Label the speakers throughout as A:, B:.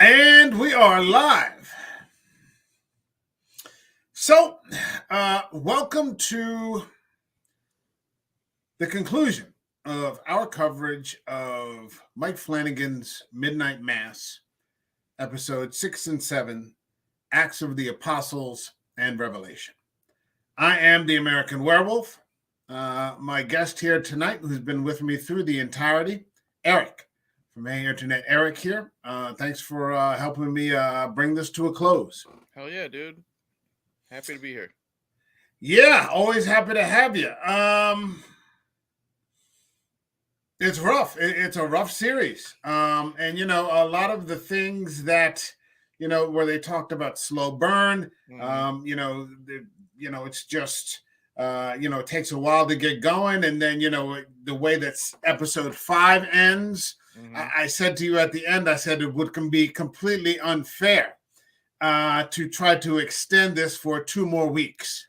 A: And we are live. So, welcome to the conclusion of our coverage of Mike Flanagan's Midnight Mass, episode 6 and 7, Acts of the Apostles and Revelation. I am the American Werewolf. My guest here tonight, who's been with me through the entirety, Eric from Hey Internet. Eric here. Thanks for helping me bring this to a close.
B: Hell yeah, dude. Happy to be here.
A: Yeah, always happy to have you. It's rough. It's a rough series. And, a lot of the things that, where they talked about slow burn, it's just, it takes a while to get going. And then, the way that episode 5 ends, I said to you at the end, I said it would be completely unfair to try to extend this for 2 more weeks.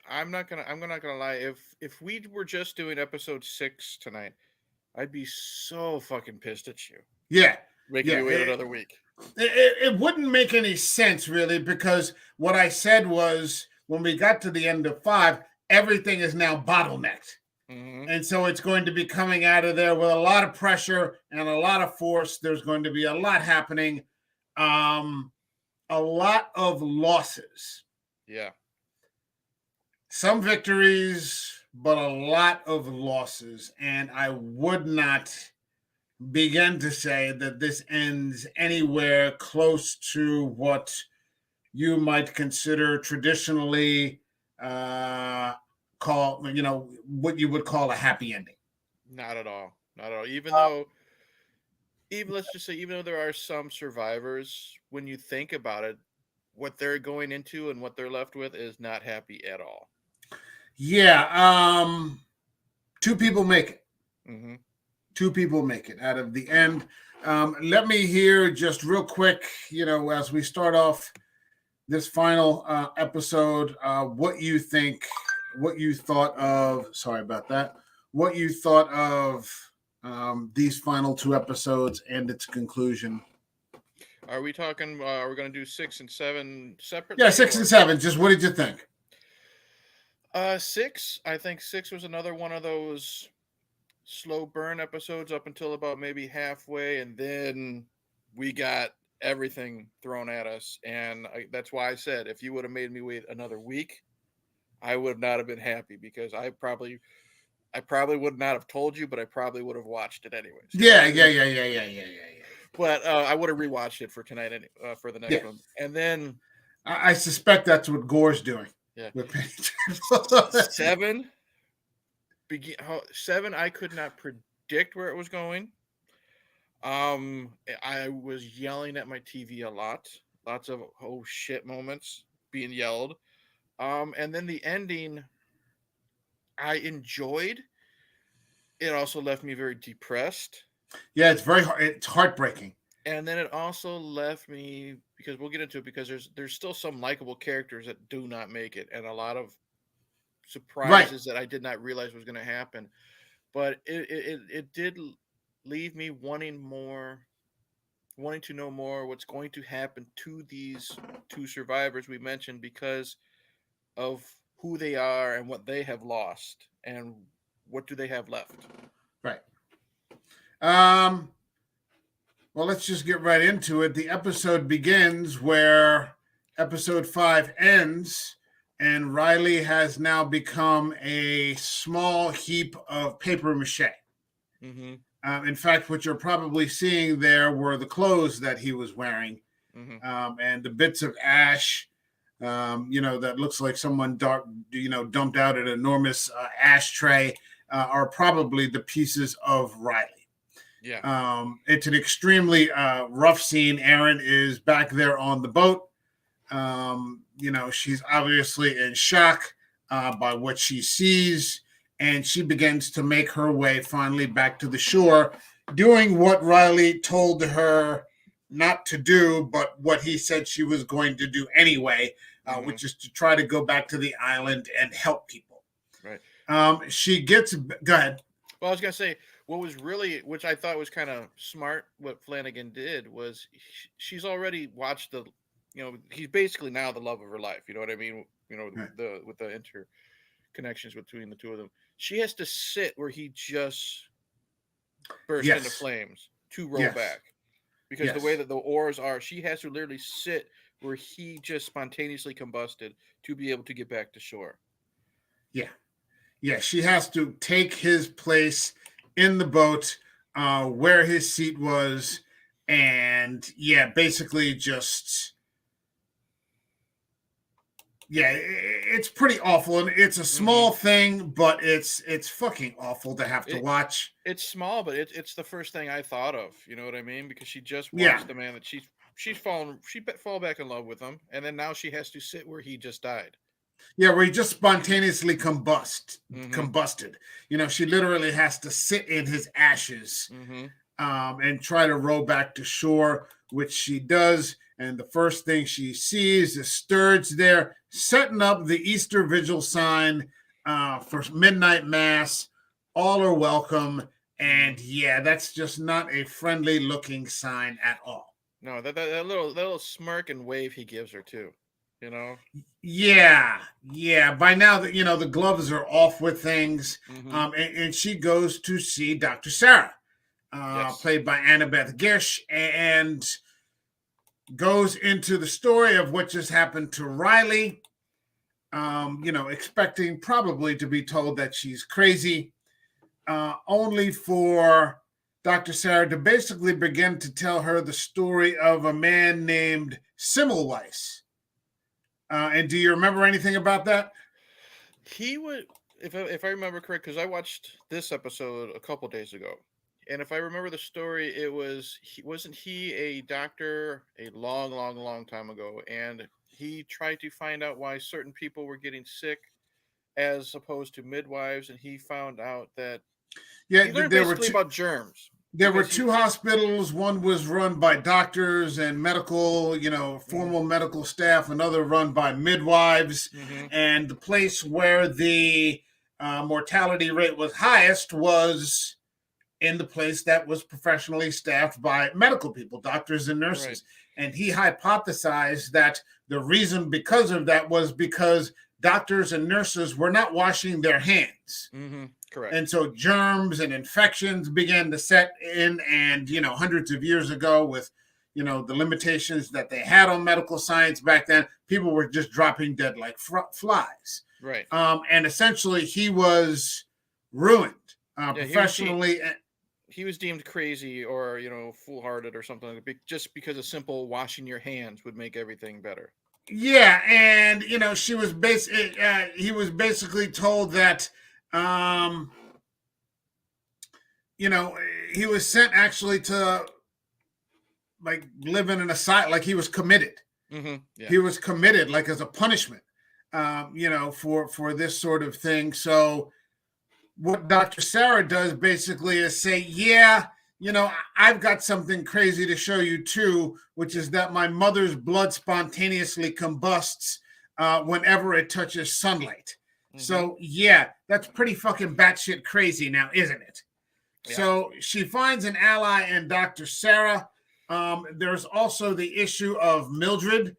B: I'm not gonna lie. If we were just doing episode 6 tonight, I'd be so fucking pissed at you.
A: Yeah.
B: Making you wait another week.
A: It wouldn't make any sense, really, because what I said was when we got to the end of 5, everything is now bottlenecked. And so it's going to be coming out of there with a lot of pressure and a lot of force. There's going to be a lot happening. A lot of losses.
B: Yeah.
A: Some victories, but a lot of losses. And I would not begin to say that this ends anywhere close to what you might consider traditionally what you would call a happy ending.
B: Not at all. Not at all. Even though there are some survivors, when you think about it, what they're going into and what they're left with is not happy at all.
A: Yeah. 2 people make it. 2 people make it out of the end. Let me hear just real quick, as we start off this final episode, what you thought of these final 2 episodes and its conclusion.
B: Are we talking, we're going to do 6 and 7 separately?
A: Yeah, 6 and 7. Just what did you think?
B: 6, I think 6 was another one of those slow burn episodes up until about maybe halfway, and then we got everything thrown at us. And that's why I said, if you would have made me wait another week, I would not have been happy, because I probably would not have told you, but I probably would have watched it anyways.
A: Yeah.
B: But I would have rewatched it for tonight, for the next one. And then
A: I suspect that's what Gore's doing.
B: Yeah.
A: With
B: 7, I could not predict where it was going. I was yelling at my TV a lot. Lots of oh shit moments being yelled. And then the ending, I enjoyed. It also left me very depressed.
A: Yeah, it's heartbreaking.
B: And then it also left me, because we'll get into it, because there's still some likable characters that do not make it, and a lot of surprises that I did not realize was going to happen. But it did leave me wanting to know more what's going to happen to these 2 survivors we mentioned, because of who they are and what they have lost and what do they have left.
A: Right. Well, let's just get right into it. The episode begins where episode 5 ends, and Riley has now become a small heap of paper mache. In fact, what you're probably seeing there were the clothes that he was wearing, and the bits of ash, that looks like someone dumped out an enormous ashtray, are probably the pieces of Riley.
B: Yeah.
A: It's an extremely rough scene. Erin is back there on the boat. She's obviously in shock by what she sees, and she begins to make her way finally back to the shore, doing what Riley told her not to do, but what he said she was going to do anyway, which is to try to go back to the island and help people.
B: Right.
A: Go ahead.
B: Well, I was going to say, what was really, which I thought was kind of smart, what Flanagan did was she's already watched the, he's basically now the love of her life. You know what I mean?
A: Right.
B: The with the interconnections between the two of them. She has to sit where he just burst into
A: Yes.
B: flames to row
A: Yes.
B: back, because the way
A: Yes.
B: that the oars are, she has to literally sit where he just spontaneously combusted to be able to get back to shore.
A: Yeah. Yeah. She has to take his place in the boat, where his seat was, and yeah, basically just yeah, it's pretty awful, and it's a
B: Mm-hmm.
A: small thing, but it's fucking awful to have to
B: It
A: watch.
B: it's small, but it's the first thing I thought of. You know what I mean? Because she just
A: Yeah,
B: watched the man that fall back in love with him, and then now she has to sit where he just died.
A: yeah, where he just spontaneously
B: Mm-hmm.
A: combusted. She literally has to sit in his ashes,
B: Mm-hmm.
A: and try to row back to shore, which she does. And the first thing she sees is Sturge there setting up the Easter Vigil sign, for midnight mass. All are welcome.
B: Mm-hmm.
A: And yeah, that's just not a friendly looking sign at all.
B: No, that little smirk and wave he gives her too. You know.
A: Yeah, yeah. By now, the gloves are off with things,
B: Mm-hmm.
A: and she goes to see Dr. Sarah,
B: Yes.
A: played by Annabeth Gish, and goes into the story of what just happened to Riley. Expecting probably to be told that she's crazy, only for Dr. Sarah to basically begin to tell her the story of a man named Simmelweis. And do you remember anything about that?
B: He would, if I remember correct, because I watched this episode a couple days ago, and if I remember the story, wasn't he a doctor a long, long, long time ago, and he tried to find out why certain people were getting sick as opposed to midwives, and he found out that
A: Yeah,
B: he learned
A: there were
B: basically
A: two.
B: about germs
A: There were
B: because he.
A: two hospitals. One was run by doctors and medical,
B: Mm-hmm.
A: formal medical staff. Another run by midwives.
B: Mm-hmm.
A: And the place where the mortality rate was highest was in the place that was professionally staffed by medical people, doctors and
B: Right.
A: nurses. And he hypothesized that the reason because of that was because doctors and nurses were not washing their hands.
B: Mm-hmm. Correct.
A: And so germs and infections began to set in. And hundreds of years ago, with the limitations that they had on medical science back then, people were just dropping dead like flies.
B: Right.
A: And essentially he was ruined,
B: Yeah.
A: professionally.
B: He was deemed crazy or foolhardy or something like that, just because a simple washing your hands would make everything better.
A: Yeah, and she was he was basically told that, um you know he was sent actually to, like, live in an asylum. Like, he was committed.
B: Mm-hmm. Yeah.
A: He was committed, like, as a punishment, for this sort of thing. So what Dr. Sarah does basically is say, yeah, I've got something crazy to show you too, which is that my mother's blood spontaneously combusts, whenever it touches sunlight.
B: Mm-hmm.
A: So yeah, that's pretty fucking batshit crazy now, isn't it?
B: Yeah.
A: So she finds an ally in Dr. Sarah. There's also the issue of Mildred,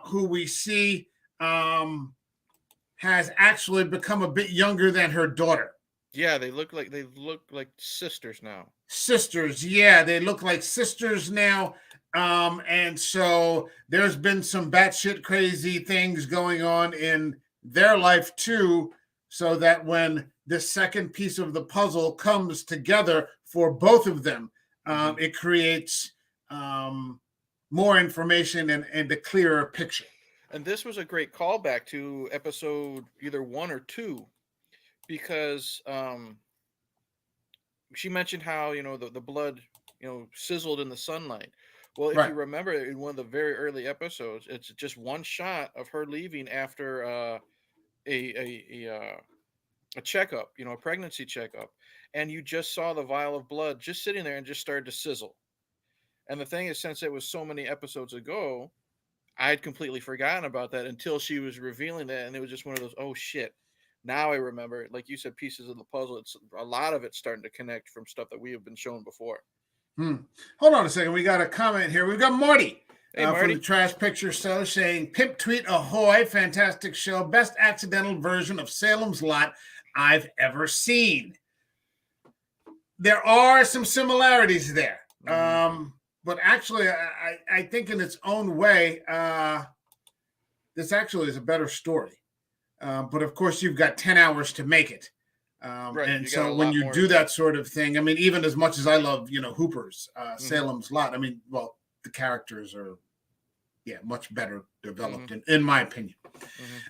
A: who we see, has actually become a bit younger than her daughter.
B: Yeah. They look like sisters now.
A: Sisters, yeah, they look like sisters now. And so there's been some batshit crazy things going on in their life too, so that when this second piece of the puzzle comes together for both of them,
B: Mm-hmm.
A: it creates, more information and a clearer picture.
B: And this was a great callback to episode either 1 or 2, because she mentioned how the blood sizzled in the sunlight. Well, if
A: Right.
B: you remember in one of the very early episodes, it's just one shot of her leaving after a checkup, a pregnancy checkup, and you just saw the vial of blood just sitting there and just started to sizzle. And the thing is, since it was so many episodes ago, I had completely forgotten about that until she was revealing that, and it was just one of those, oh shit, Now I remember, like you said, pieces of the puzzle. It's a lot of it starting to connect from stuff that we have been shown before.
A: Hold on a second. We got a comment here. We've got Marty.
B: Hey,
A: From
B: Marty.
A: the Trash Picture Show saying, Pimp Tweet Ahoy, fantastic show. Best accidental version of Salem's Lot I've ever seen. There are some similarities there. But actually, I think in its own way, this actually is a better story. But of course, you've got 10 hours to make it.
B: Right,
A: And
B: you got
A: so
B: a
A: when
B: lot
A: you
B: more
A: do
B: to
A: that sort of thing, I mean, even as much as I love, Hooper's Salem's Lot, I mean, well, the characters are, much better developed, in my opinion.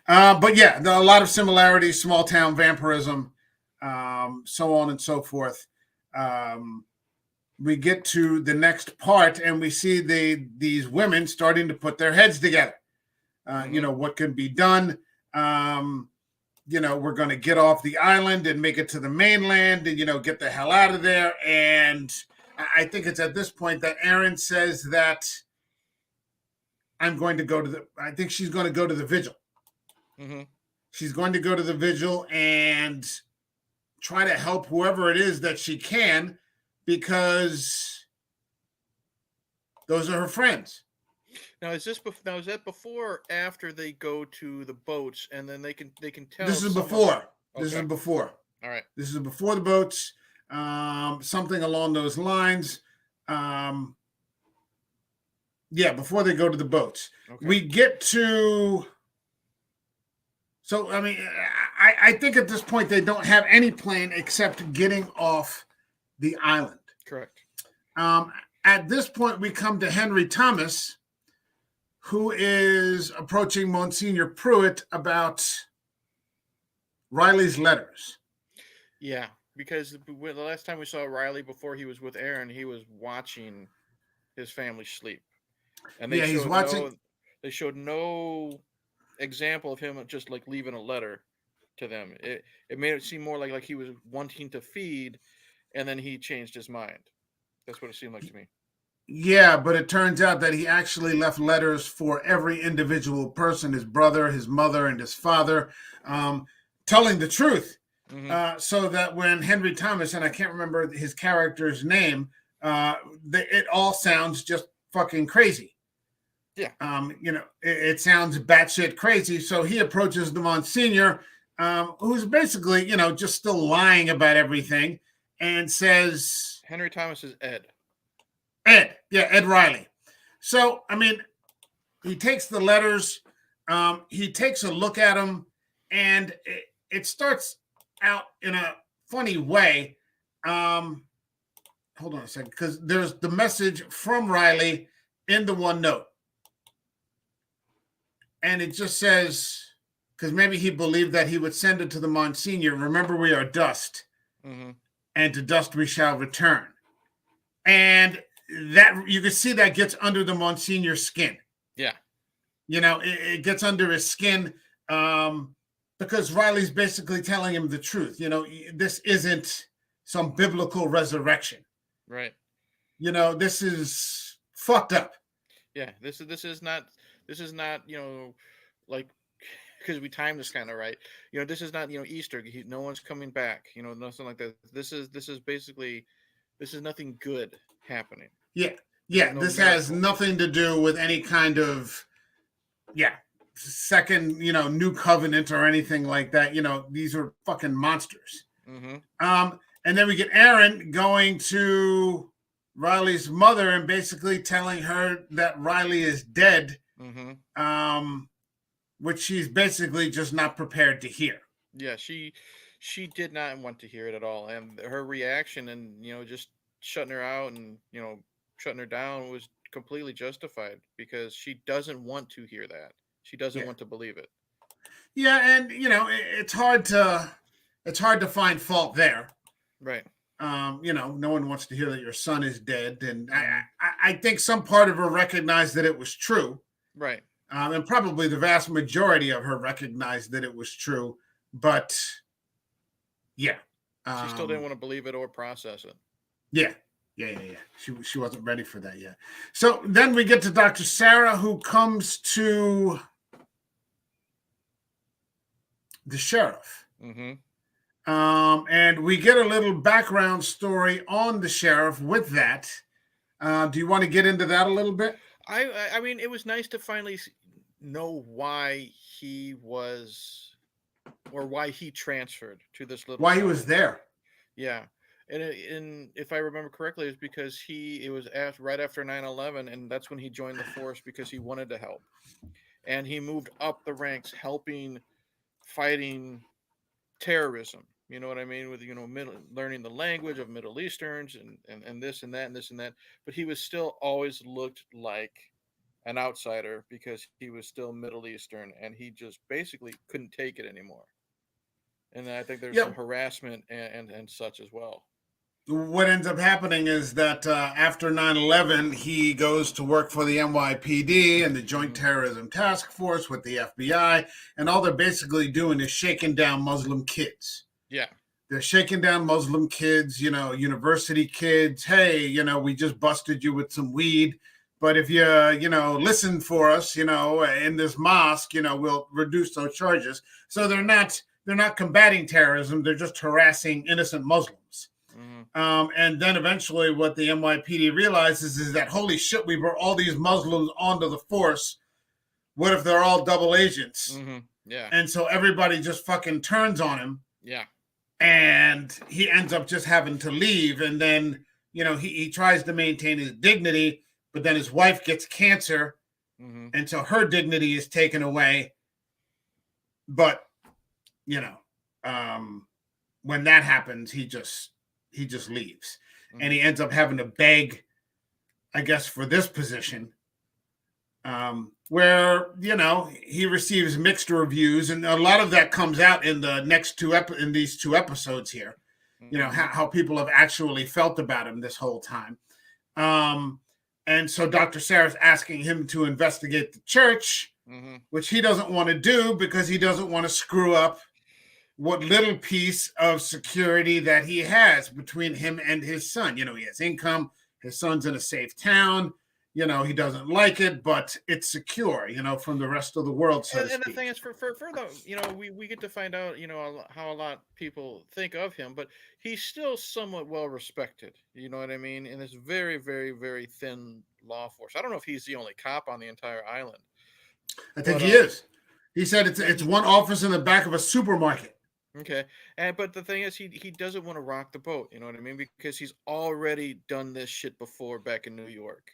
A: But yeah, there are a lot of similarities, small town vampirism, so on and so forth. We get to the next part and we see these women starting to put their heads together. What can be done. We're going to get off the island and make it to the mainland and, get the hell out of there. And I think it's at this point that Aaron says that I think she's going to go to the vigil. She's going to go to the vigil and try to help whoever it is that she can, because those are her friends.
B: Now is that before or after they go to the boats and then they can tell?
A: This is before.
B: Okay.
A: This is before.
B: All right.
A: This is before the boats. Something along those lines. Before they go to the boats. Okay. We get to. So I mean, I think at this point they don't have any plan except getting off the island.
B: Correct.
A: At this point, we come to Henry Thomas, who is approaching Monsignor Pruitt about Riley's letters.
B: Yeah, because the last time we saw Riley before he was with Aaron, he was watching his family sleep. And he's watching. They showed no example of him just like leaving a letter to them. It made it seem more like he was wanting to feed, and then he changed his mind. That's what it seemed like to me.
A: Yeah, but it turns out that he actually left letters for every individual person, his brother, his mother, and his father, telling the truth. So that when Henry Thomas, and I can't remember his character's name, it all sounds just fucking crazy.
B: Yeah.
A: It sounds batshit crazy. So he approaches the Monsignor, who's basically, just still lying about everything, and says...
B: Henry Thomas is Ed.
A: Ed Riley. So, I mean, he takes the letters, he takes a look at them, and it starts out in a funny way. Hold on a second, because there's the message from Riley in the one note. And it just says, because maybe he believed that he would send it to the Monsignor, remember we are dust, and to dust we shall return. And that you can see that gets under the Monsignor's skin.
B: Yeah.
A: It gets under his skin because Riley's basically telling him the truth. This isn't some biblical resurrection.
B: Right.
A: This is fucked up.
B: Yeah. This is not, like, because we timed this kind of right. This is not, Easter. No one's coming back. Nothing like that. This is basically, this is nothing good happening.
A: Yeah. This has nothing to do with any kind of, second, new covenant or anything like that. These are fucking monsters. And then we get Aaron going to Riley's mother and basically telling her that Riley is dead, which she's basically just not prepared to hear.
B: Yeah, she did not want to hear it at all, and her reaction and just shutting her out and shutting her down was completely justified, because she doesn't want to hear that. She doesn't want to believe it.
A: Yeah, and it's hard to find fault there.
B: Right.
A: No one wants to hear that your son is dead, and I think some part of her recognized that it was true.
B: Right.
A: And probably the vast majority of her recognized that it was true, but yeah.
B: She still didn't want to believe it or process it.
A: Yeah. She wasn't ready for that yet. So then we get to Dr. Sarah, who comes to the sheriff.
B: Mm-hmm.
A: And we get a little background story on the sheriff with that. Do you want to get into that a little bit?
B: I mean, it was nice to finally know why he was, or why he transferred to this little
A: Why he
B: town.
A: was there?
B: Yeah. And if I remember correctly, it's because it was after, right after 9/11, and that's when he joined the force because he wanted to help. And he moved up the ranks helping fighting terrorism. You know what I mean? With, learning the language of Middle Easterns, and this and that and this and that. But he was still always looked like an outsider because he was still Middle Eastern, and he just basically couldn't take it anymore. And I think there's some
A: Yeah.
B: harassment and such as well.
A: What ends up happening is that after 9/11, he goes to work for the NYPD and the Joint
B: Hmm.
A: Terrorism Task Force with the FBI, and all they're basically doing is shaking down Muslim kids.
B: Yeah.
A: They're shaking down Muslim kids, university kids. Hey, we just busted you with some weed, but if you, listen for us, in this mosque, we'll reduce those charges. So they're not combating terrorism. They're just harassing innocent Muslims.
B: Hmm.
A: And then eventually, what the NYPD realizes is that holy shit, we brought all these Muslims onto the force. What if they're all double agents?
B: Hmm. Yeah.
A: And so everybody just fucking turns on him,
B: Yeah.
A: and he ends up just having to leave. And then he tries to maintain his dignity, but then his wife gets cancer,
B: Hmm.
A: and so her dignity is taken away. But you know, when that happens, he just leaves, and
B: Hmm.
A: he ends up having to beg, I guess, for this position, where he receives mixed reviews, and a lot of that comes out in the next in these two episodes here.
B: Hmm.
A: How people have actually felt about him this whole time. Um, and so Dr. Sarah's asking him to investigate the church,
B: Hmm.
A: which he doesn't want to do because he doesn't want to screw up what little piece of security that he has between him and his son. He has income. His son's in a safe town. He doesn't like it, but it's secure, from the rest of the world, so to
B: And the thing
A: speak.
B: is, for the, we get to find out, how a lot of people think of him, but he's still somewhat well respected. You know what I mean? In this very, very, very thin law force. I don't know if he's the only cop on the entire island,
A: I think
B: but
A: he is. He said
B: and
A: it's one office in the back of a supermarket.
B: okay, and but the thing is, he doesn't want to rock the boat. You know what I mean? Because he's already done this shit before back in New York.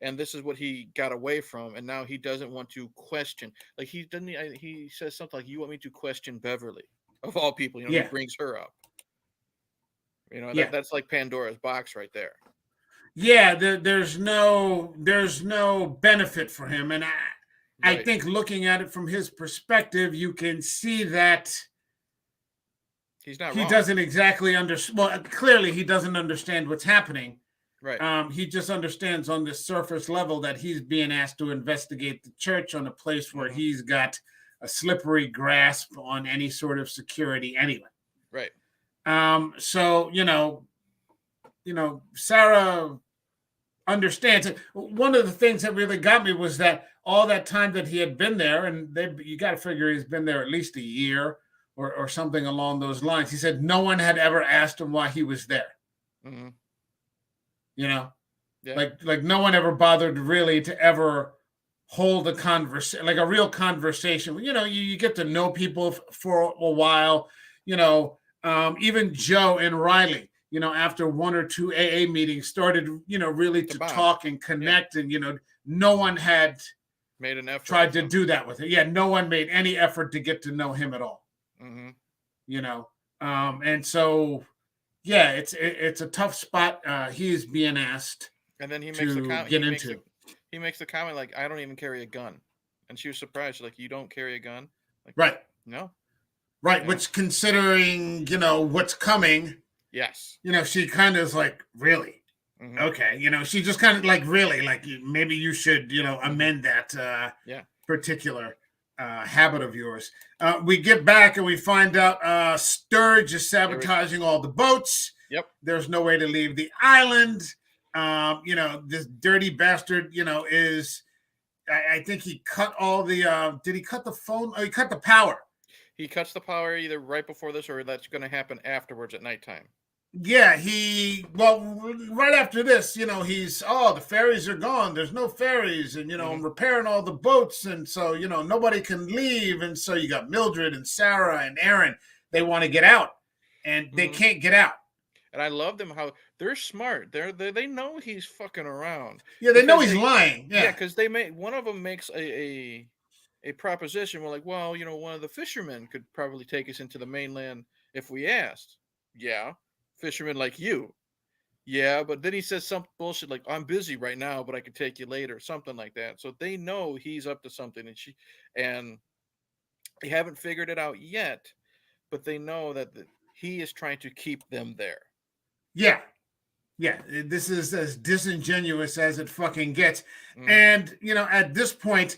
B: And this is what he got away from, and now he doesn't want to question. Like, he doesn't. He says something like, "You want me to question Beverly, of all people?" He
A: Yeah,
B: brings her up.
A: yeah,
B: That's like Pandora's box right there.
A: yeah. There's no benefit for him, and I
B: Right,
A: think looking at it from his perspective, you can see that
B: he's not
A: he
B: wrong.
A: doesn't exactly understand. Well, clearly he doesn't understand what's happening.
B: Right.
A: He just understands on this surface level that he's being asked to investigate the church on a place where
B: Hmm.
A: he's got a slippery grasp on any sort of security anyway.
B: Right.
A: So Sarah understands it. One of the things that really got me was that all that time that he had been there, and you got to figure he's been there at least a year or something along those lines. He said no one had ever asked him why he was there.
B: Hmm.
A: You know,
B: Yeah.
A: like no one ever bothered really to ever hold a conversation, like a real conversation. You get to know people for a while. Even Joe and Riley, after one or two AA meetings, started, really
B: To
A: to
B: bond.
A: talk and
B: Yeah.
A: connect. And no one had
B: Made an effort
A: tried
B: with
A: to
B: him.
A: do that with it. Yeah, no one made any effort to get to know him at all.
B: Hmm.
A: You know, and so yeah, it's a tough spot. He's being asked
B: And then he makes the
A: to
B: comment.
A: get into.
B: He makes the comment like, "I don't even carry a gun," and she was surprised. She's like, "You don't carry a gun?" Like,
A: Right,
B: no.
A: right.
B: You know.
A: Which, considering what's coming,
B: Yes.
A: she kind of is like, really?
B: Hmm.
A: Okay. She just kind of like, really, like, maybe you should,
B: Hmm.
A: amend that
B: Yeah.
A: particular habit of yours. We get back and we find out Sturge is
B: There we.
A: sabotaging all the boats.
B: Yep.
A: There's no way to leave the island. This dirty bastard, is, I think he cut all the, did he cut the phone? Oh, he cut the power.
B: he cuts the power either right before this or that's going to happen afterwards at nighttime.
A: Yeah, right after this, the ferries are gone. There's no ferries, and I'm repairing all the boats, and so nobody can leave, and so you got Mildred and Sarah and Aaron. They want to get out, and they can't get out.
B: And I love them how they're smart. They know he's fucking around.
A: Yeah, they know he's lying.
B: Yeah,
A: Yeah,
B: because one of them makes a proposition. We're like, well, one of the fishermen could probably take us into the mainland if we asked. Yeah, fishermen like you. Yeah, but then he says some bullshit like, "I'm busy right now, but I could take you later," something like that. So they know he's up to something, and they haven't figured it out yet, but they know that he is trying to keep them there.
A: yeah, yeah. This is as disingenuous as it fucking gets, and at this point,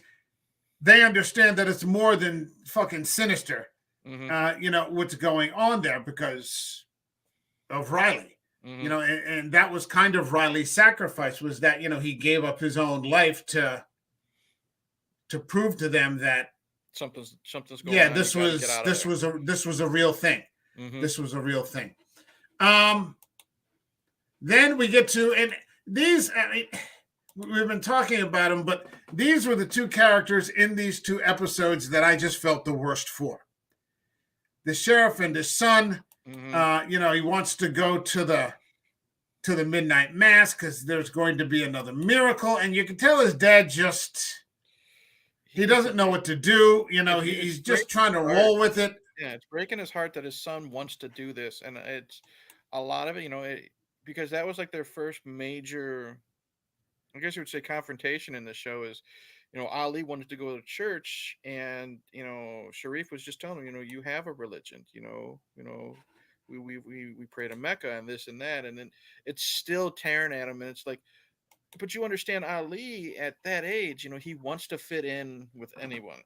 A: they understand that it's more than fucking sinister. What's going on there because of Riley. And that was kind of Riley's sacrifice, was that he gave up his own life to prove to them that
B: something's going on.
A: This was a real thing. This was a real thing. Then we get to, and these, we've been talking about them, but these were the two characters in these two episodes that I just felt the worst for. The sheriff and his son. He wants to go to the midnight mass because there's going to be another miracle, and you can tell his dad he doesn't know what to do. He's just trying to roll with it.
B: Yeah, it's breaking his heart that his son wants to do this, and it's a lot of it, because that was like their first major, I guess you would say, confrontation in the show. Is Ali wanted to go to church, and Sharif was just telling him, you have a religion, we pray to Mecca and this and that, and then it's still tearing at him, and it's like, but you understand Ali at that age, he wants to fit in with anyone.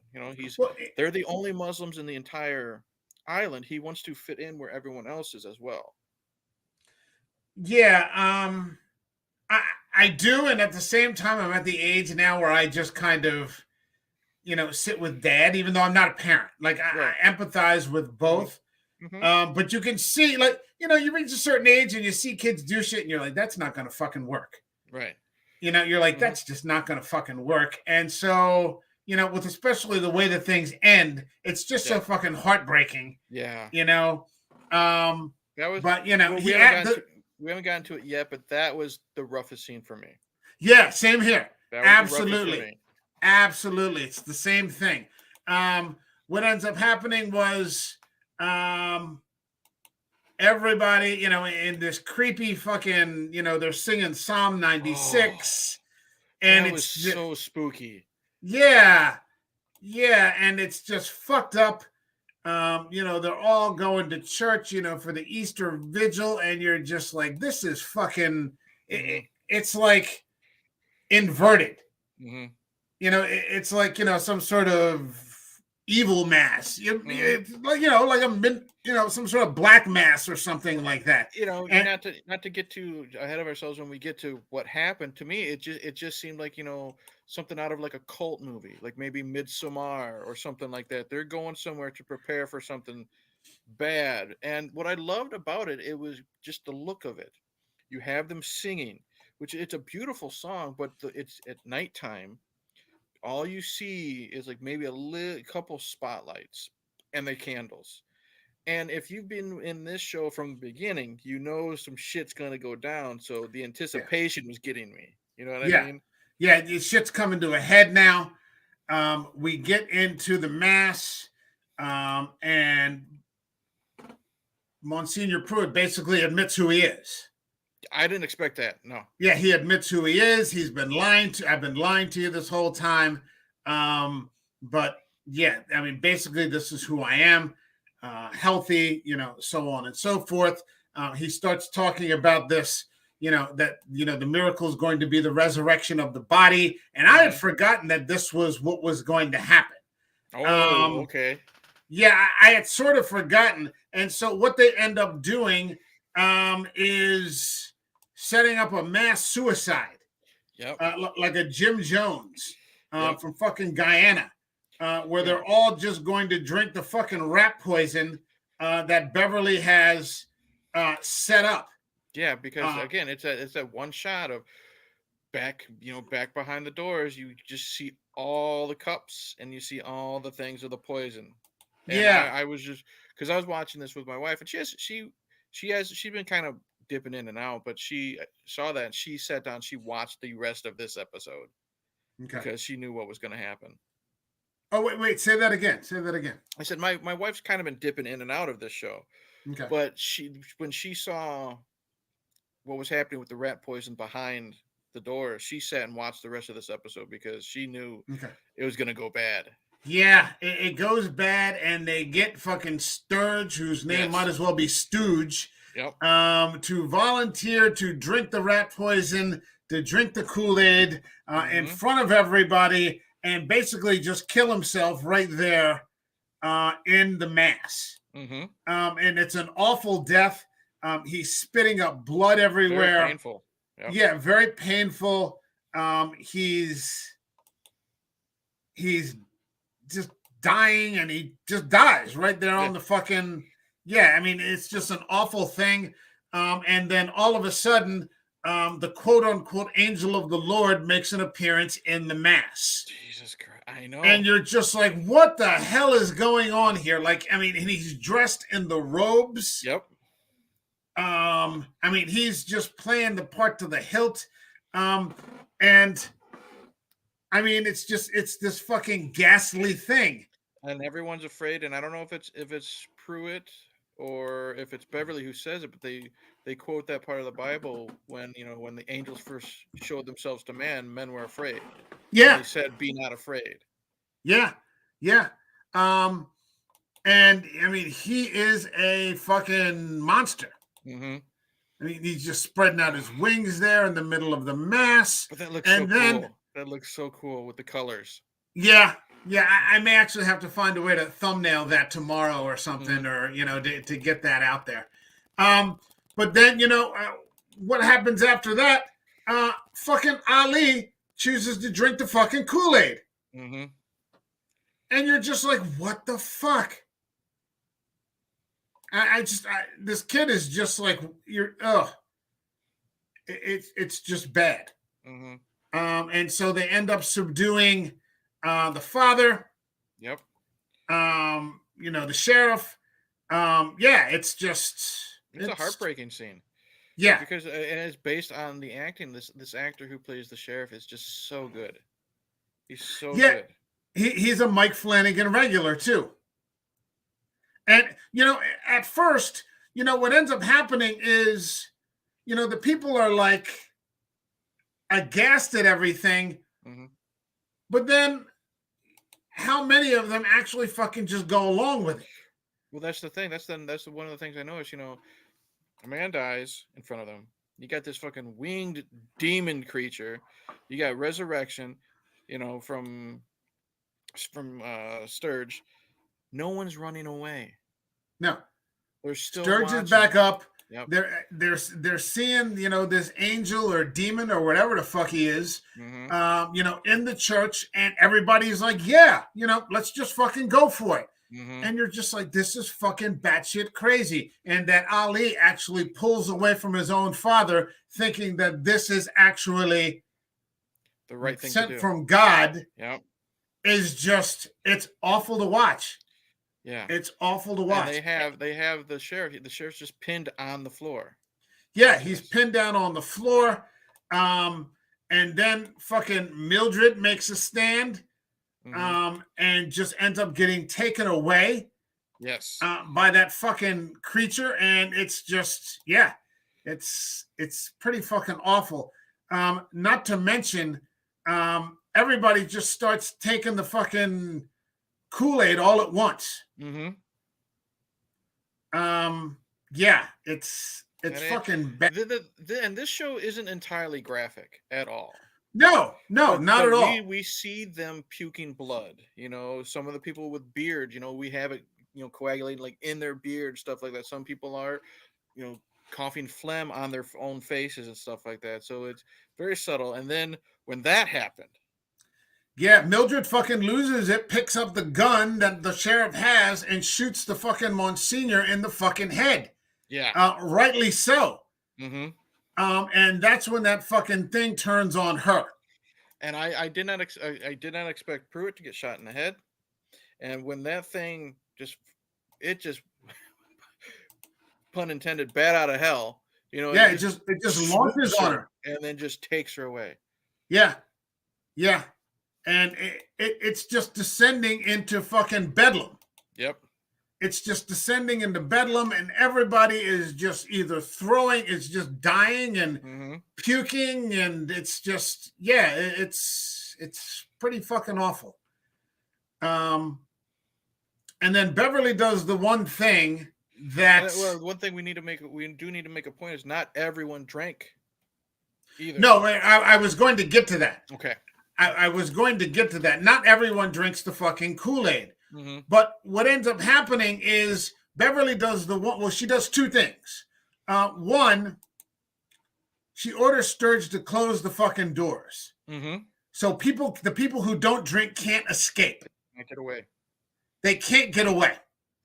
B: They're the only Muslims in the entire island. He wants to fit in where everyone else is as well.
A: Yeah, I do, and at the same time, I'm at the age now where I just kind of, sit with Dad, even though I'm not a parent. Like I empathize with both. But you can see, like, you reach a certain age and you see kids do shit, and you're like, that's not going to fucking work.
B: Right.
A: You're like, that's just not going to fucking work. And so, with especially the way that things end, it's just so fucking heartbreaking.
B: Yeah.
A: That was, but
B: we haven't gotten to it yet, but that was the roughest scene for me.
A: Yeah, same here. Absolutely. Absolutely. It's the same thing. What ends up happening was everybody, in this creepy fucking, they're singing Psalm 96. And
B: it was so spooky.
A: Yeah. Yeah. And it's just fucked up. They're all going to church, for the Easter vigil, and you're just like, this is fucking, it's like inverted. It's like, some sort of evil mass, some sort of black mass or something like that.
B: Not to get too ahead of ourselves when we get to what happened. To me, it just seemed like something out of like a cult movie, like maybe Midsommar or something like that. They're going somewhere to prepare for something bad, and what I loved about it was just the look of it. You have them singing, which it's a beautiful song, but it's at nighttime. All you see is like maybe a couple spotlights and the candles. And if you've been in this show from the beginning, some shit's gonna go down. So the anticipation was getting me. You know what I mean?
A: Yeah, this shit's coming to a head now. We get into the mass, and Monsignor Pruitt basically admits who he is.
B: I didn't expect that. No.
A: Yeah, he admits who he is. He's been lying to. I've been lying to you this whole time. But yeah, I mean, basically, this is who I am. Healthy, so on and so forth. He starts talking about this, that the miracle is going to be the resurrection of the body, and I had forgotten that this was what was going to happen.
B: Oh, okay.
A: Yeah, I had sort of forgotten, and so what they end up doing is setting up a mass suicide.
B: Yep.
A: Like a Jim Jones from fucking Guyana. where
B: Yeah.
A: they're all just going to drink the fucking rat poison that Beverly has set up.
B: Yeah, because
A: Uh,
B: again, it's that one shot of back behind the doors. You just see all the cups and you see all the things of the poison. And
A: yeah,
B: I was just because I was watching this with my wife, and she's been kind of dipping in and out, but she saw that and she sat down, she watched the rest of this episode
A: okay.
B: because she knew what was going to happen.
A: Oh wait, say that again. Say that again.
B: I said my wife's kind of been dipping in and out of this show,
A: Okay.
B: but when she saw what was happening with the rat poison behind the door, she sat and watched the rest of this episode because she knew
A: Okay.
B: it was going to go bad.
A: Yeah, it goes bad, and they get fucking Sturge, whose name might
B: Yes.
A: as well be Stooge,
B: Yep.
A: to volunteer to drink the rat poison, to drink the Kool-Aid in
B: Mm-hmm.
A: front of everybody, and basically just kill himself right there in the mass.
B: Mm-hmm.
A: And it's an awful death. He's spitting up blood
B: Very
A: everywhere.
B: painful. Yep.
A: Yeah, very painful. He's just dying, and he just dies right there on the fucking. Yeah, I mean, it's just an awful thing. And then all of a sudden, the quote unquote angel of the Lord makes an appearance in the mass.
B: Jesus Christ, I know.
A: And you're just like, what the hell is going on here? Like, I mean, and he's dressed in the robes.
B: Yep.
A: I mean, he's just playing the part to the hilt. And I mean, it's this fucking ghastly thing.
B: And everyone's afraid, and I don't know if it's Pruitt or if it's Beverly who says it, but they quote that part of the Bible when when the angels first showed themselves to man, men were afraid.
A: Yeah.
B: And they said, "Be not afraid."
A: Yeah. Yeah. And I mean, he is a fucking monster.
B: Mm-hmm.
A: I mean, he's just spreading out his wings there in the middle of the mass.
B: But that looks
A: and
B: so
A: then,
B: cool. That looks so cool with the colors.
A: Yeah. Yeah. I may actually have to find a way to thumbnail that tomorrow or something,
B: Mm-hmm.
A: or, to get that out there. But then, what happens after that? Fucking Ali chooses to drink the fucking Kool-Aid.
B: Mm-hmm.
A: And you're just like, what the fuck? This kid is just like, it's just bad.
B: Mm-hmm.
A: And so they end up subduing the father.
B: Yep.
A: The sheriff. Yeah, it's
B: a heartbreaking scene.
A: Yeah,
B: because and it's based on the acting. This actor who plays the sheriff is just so good. He's so good.
A: He's a Mike Flanagan regular too. And at first, what ends up happening is, the people are like aghast at everything.
B: Mm-hmm.
A: But then, how many of them actually fucking just go along with it?
B: Well, that's the thing. That's one of the things I noticed. A man dies in front of them. You got this fucking winged demon creature. You got resurrection. From Sturge. No one's running away.
A: No,
B: they're still
A: Sturge is back up.
B: Yep.
A: They're seeing this angel or demon or whatever the fuck he is,
B: mm-hmm.
A: In the church, and everybody's like, yeah, let's just fucking go for it.
B: Mm-hmm.
A: And you're just like, this is fucking batshit crazy. And that Ali actually pulls away from his own father, thinking that this is actually
B: the right thing
A: sent
B: to do
A: from God.
B: Yep.
A: Is just, it's awful to watch.
B: Yeah,
A: it's awful to watch.
B: And they have the sheriff. The sheriff's just pinned on the floor.
A: Yeah, he's pinned down on the floor. And then fucking Mildred makes a stand. And just ends up getting taken away.
B: Yes.
A: By that fucking creature, and it's just, yeah, it's pretty fucking awful. Not to mention, everybody just starts taking the fucking Kool-Aid all at once.
B: Mm-hmm.
A: Yeah, it's fucking bad.
B: And this show isn't entirely graphic at all.
A: No, not at all.
B: We see them puking blood. Some of the people with beard, we have it, coagulating like in their beard, stuff like that. Some people are, coughing phlegm on their own faces and stuff like that. So it's very subtle. And then when that happened,
A: Yeah, Mildred fucking loses it, picks up the gun that the sheriff has, and shoots the fucking Monsignor in the fucking head.
B: Yeah.
A: Rightly so.
B: Mm-hmm.
A: And that's when that fucking thing turns on her.
B: And I did not I did not expect Pruitt to get shot in the head. And when that thing just pun intended, bat out of hell,
A: Yeah,
B: it
A: it
B: just
A: just launches
B: swoops
A: on
B: her
A: her.
B: and then just takes her away.
A: Yeah, yeah, and it's just descending into fucking bedlam.
B: Yep.
A: It's just descending into bedlam, and everybody is just either throwing, it's just dying and puking, and it's just it's pretty fucking awful. And then Beverly does the one thing that
B: one thing we do need to make a point is not everyone drank either.
A: No, I was going to get to that.
B: Okay.
A: I was going to get to that. Not everyone drinks the fucking Kool-Aid.
B: Mm-hmm.
A: But what ends up happening is Beverly does she does two things. One, she orders Sturge to close the fucking doors.
B: Mm-hmm.
A: So the people who don't drink can't escape.
B: Can't get away.
A: They can't get away.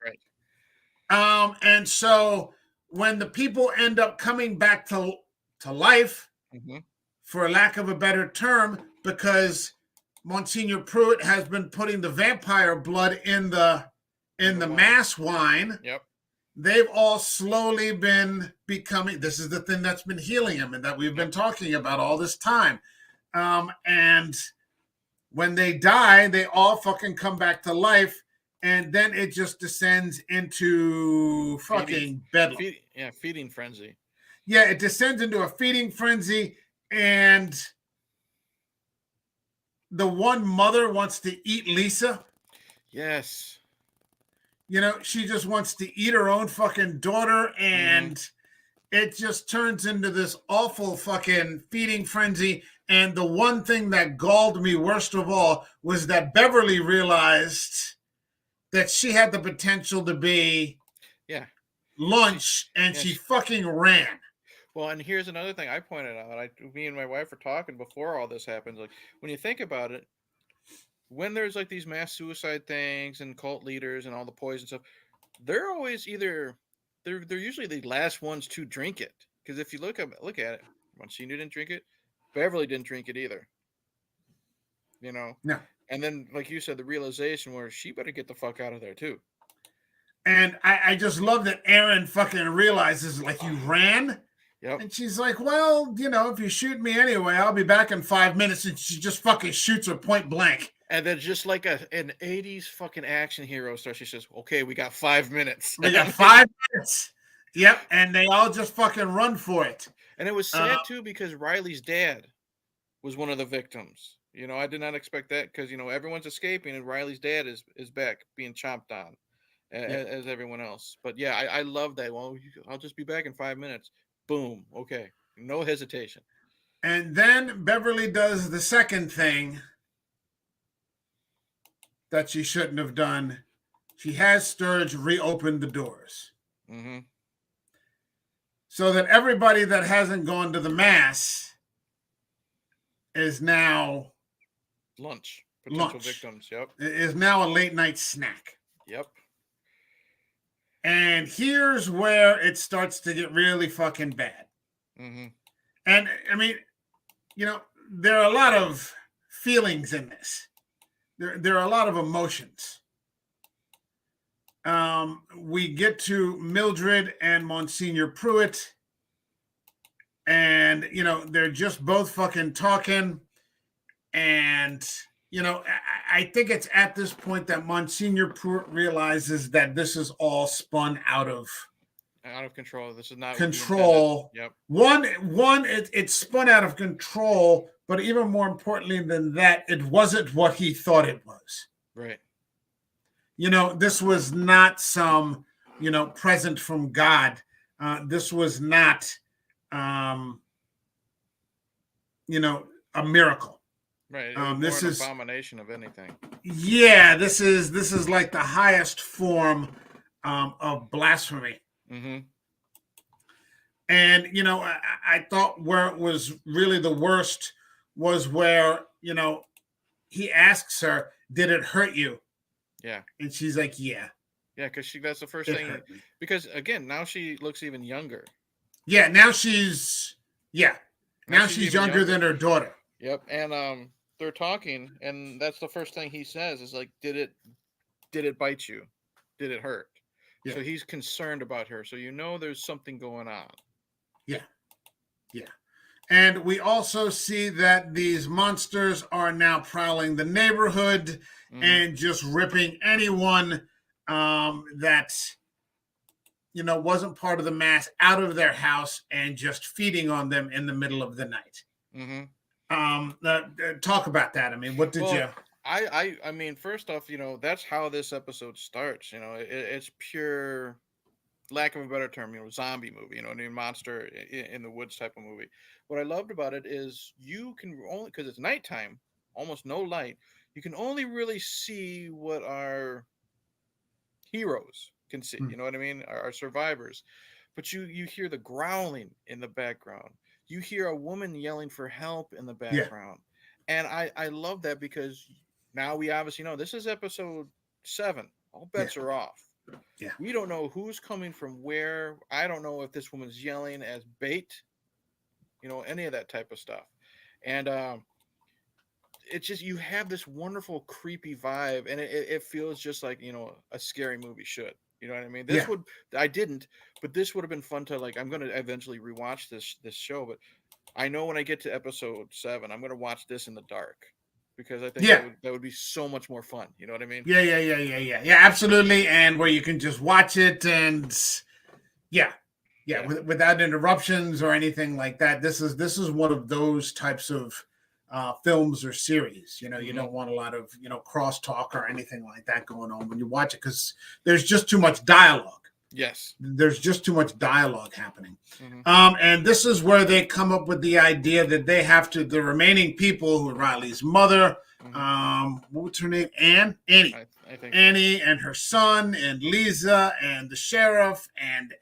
B: Right.
A: And so when the people end up coming back to life, for lack of a better term, because Monsignor Pruitt has been putting the vampire blood in the mass wine.
B: Yep.
A: They've all slowly been becoming. This is the thing that's been healing him, and that we've been talking about all this time. And when they die, they all fucking come back to life, and then it just descends into fucking bedlam.
B: Feeding frenzy.
A: Yeah, it descends into a feeding frenzy, and the one mother wants to eat Lisa.
B: Yes.
A: She just wants to eat her own fucking daughter, and it just turns into this awful fucking feeding frenzy. And the one thing that galled me worst of all was that Beverly realized that she had the potential to be lunch, and she fucking ran.
B: Well, and here's another thing I pointed out. Me and my wife were talking before all this happens. Like, when you think about it, when there's like these mass suicide things and cult leaders and all the poison stuff, they're always they're usually the last ones to drink it. Because if you look at it, Monsignor didn't drink it, Beverly didn't drink it either.
A: No.
B: And then, like you said, the realization where she better get the fuck out of there too.
A: And I just love that Aaron fucking realizes, like, you ran.
B: Yep.
A: And she's like, well, if you shoot me anyway, I'll be back in 5 minutes. And she just fucking shoots her point blank.
B: And then just like an 80s fucking action hero star, she says, okay, we got 5 minutes.
A: We got 5 minutes. Yep. And they all just fucking run for it.
B: And it was sad too, because Riley's dad was one of the victims. I did not expect that, because, everyone's escaping and Riley's dad is back being chomped on as everyone else. But yeah, I love that. Well, I'll just be back in 5 minutes. Boom. Okay. No hesitation.
A: And then Beverly does the second thing that she shouldn't have done. She has Sturge reopen the doors. So that everybody that hasn't gone to the mass is now
B: potential victims. Yep.
A: Is now a late night snack.
B: Yep.
A: And here's where it starts to get really fucking bad. And I mean, there are a lot of feelings in this. There are a lot of emotions. We get to Mildred and Monsignor Pruitt, and they're just both fucking talking. And I think it's at this point that Monsignor Pruitt realizes that this is all spun out of
B: control. This is not
A: control.
B: Yep.
A: It's spun out of control, but even more importantly than that, it wasn't what he thought it was.
B: Right.
A: This was not some, present from God. This was not, a miracle.
B: Right. This is an abomination of anything.
A: Yeah, this is like the highest form of blasphemy. And I thought where it was really the worst was where he asks her, "Did it hurt you?"
B: Yeah.
A: And she's like, "Yeah,
B: Yeah, because that's the first
A: it
B: thing.
A: hurt me."
B: Because again, now she looks even younger.
A: Yeah, now she's yeah,
B: Now
A: now
B: she's
A: she's
B: even
A: younger
B: younger.
A: than her daughter.
B: Yep. And they're talking, and that's the first thing he says is like, did it bite you? Did it hurt?
A: Yeah,
B: So he's concerned about her. So there's something going on.
A: yeah, yeah. And we also see that these monsters are now prowling the neighborhood
B: Mm-hmm.
A: and just ripping anyone that wasn't part of the mass out of their house and just feeding on them in the middle of the night.
B: Mm-hmm.
A: Talk about that. I mean, what did
B: Well,
A: you?
B: I mean, first off, that's how this episode starts. It's pure, lack of a better term, zombie movie. I mean, monster in the woods type of movie. What I loved about it is you can only, because it's nighttime, almost no light. You can only really see what our heroes can see.
A: Hmm.
B: You know what I mean? Our survivors. But you hear the growling in the background. You hear a woman yelling for help in the
A: Yeah,
B: background. And I love that because now we obviously know this is episode 7. All
A: yeah,
B: bets are off.
A: yeah,
B: We don't know who's coming from where. I don't know if this woman's yelling as bait, any of that type of stuff. And it's just, you have this wonderful creepy vibe, and it feels just like a scary movie should. You know what I mean? This
A: yeah,
B: would I didn't, but this would have been fun to, like, I'm gonna eventually rewatch this show, but I know when I get to episode 7, I'm gonna watch this in the dark because I think that
A: yeah.
B: would be so much more fun. You know what I mean?
A: Yeah, absolutely. And where you can just watch it and yeah, yeah,
B: Yeah.
A: without interruptions or anything like that. This is one of those types of films or series. You
B: Hmm.
A: don't want a lot of crosstalk or anything like that going on when you watch it because there's just too much dialogue.
B: Yes.
A: There's just too much dialogue happening.
B: Hmm.
A: And this is where they come up with the idea that they have to, the remaining people, who are Riley's mother,
B: Hmm.
A: what's her name? Annie.
B: I think so.
A: Annie and her son and Lisa and the sheriff and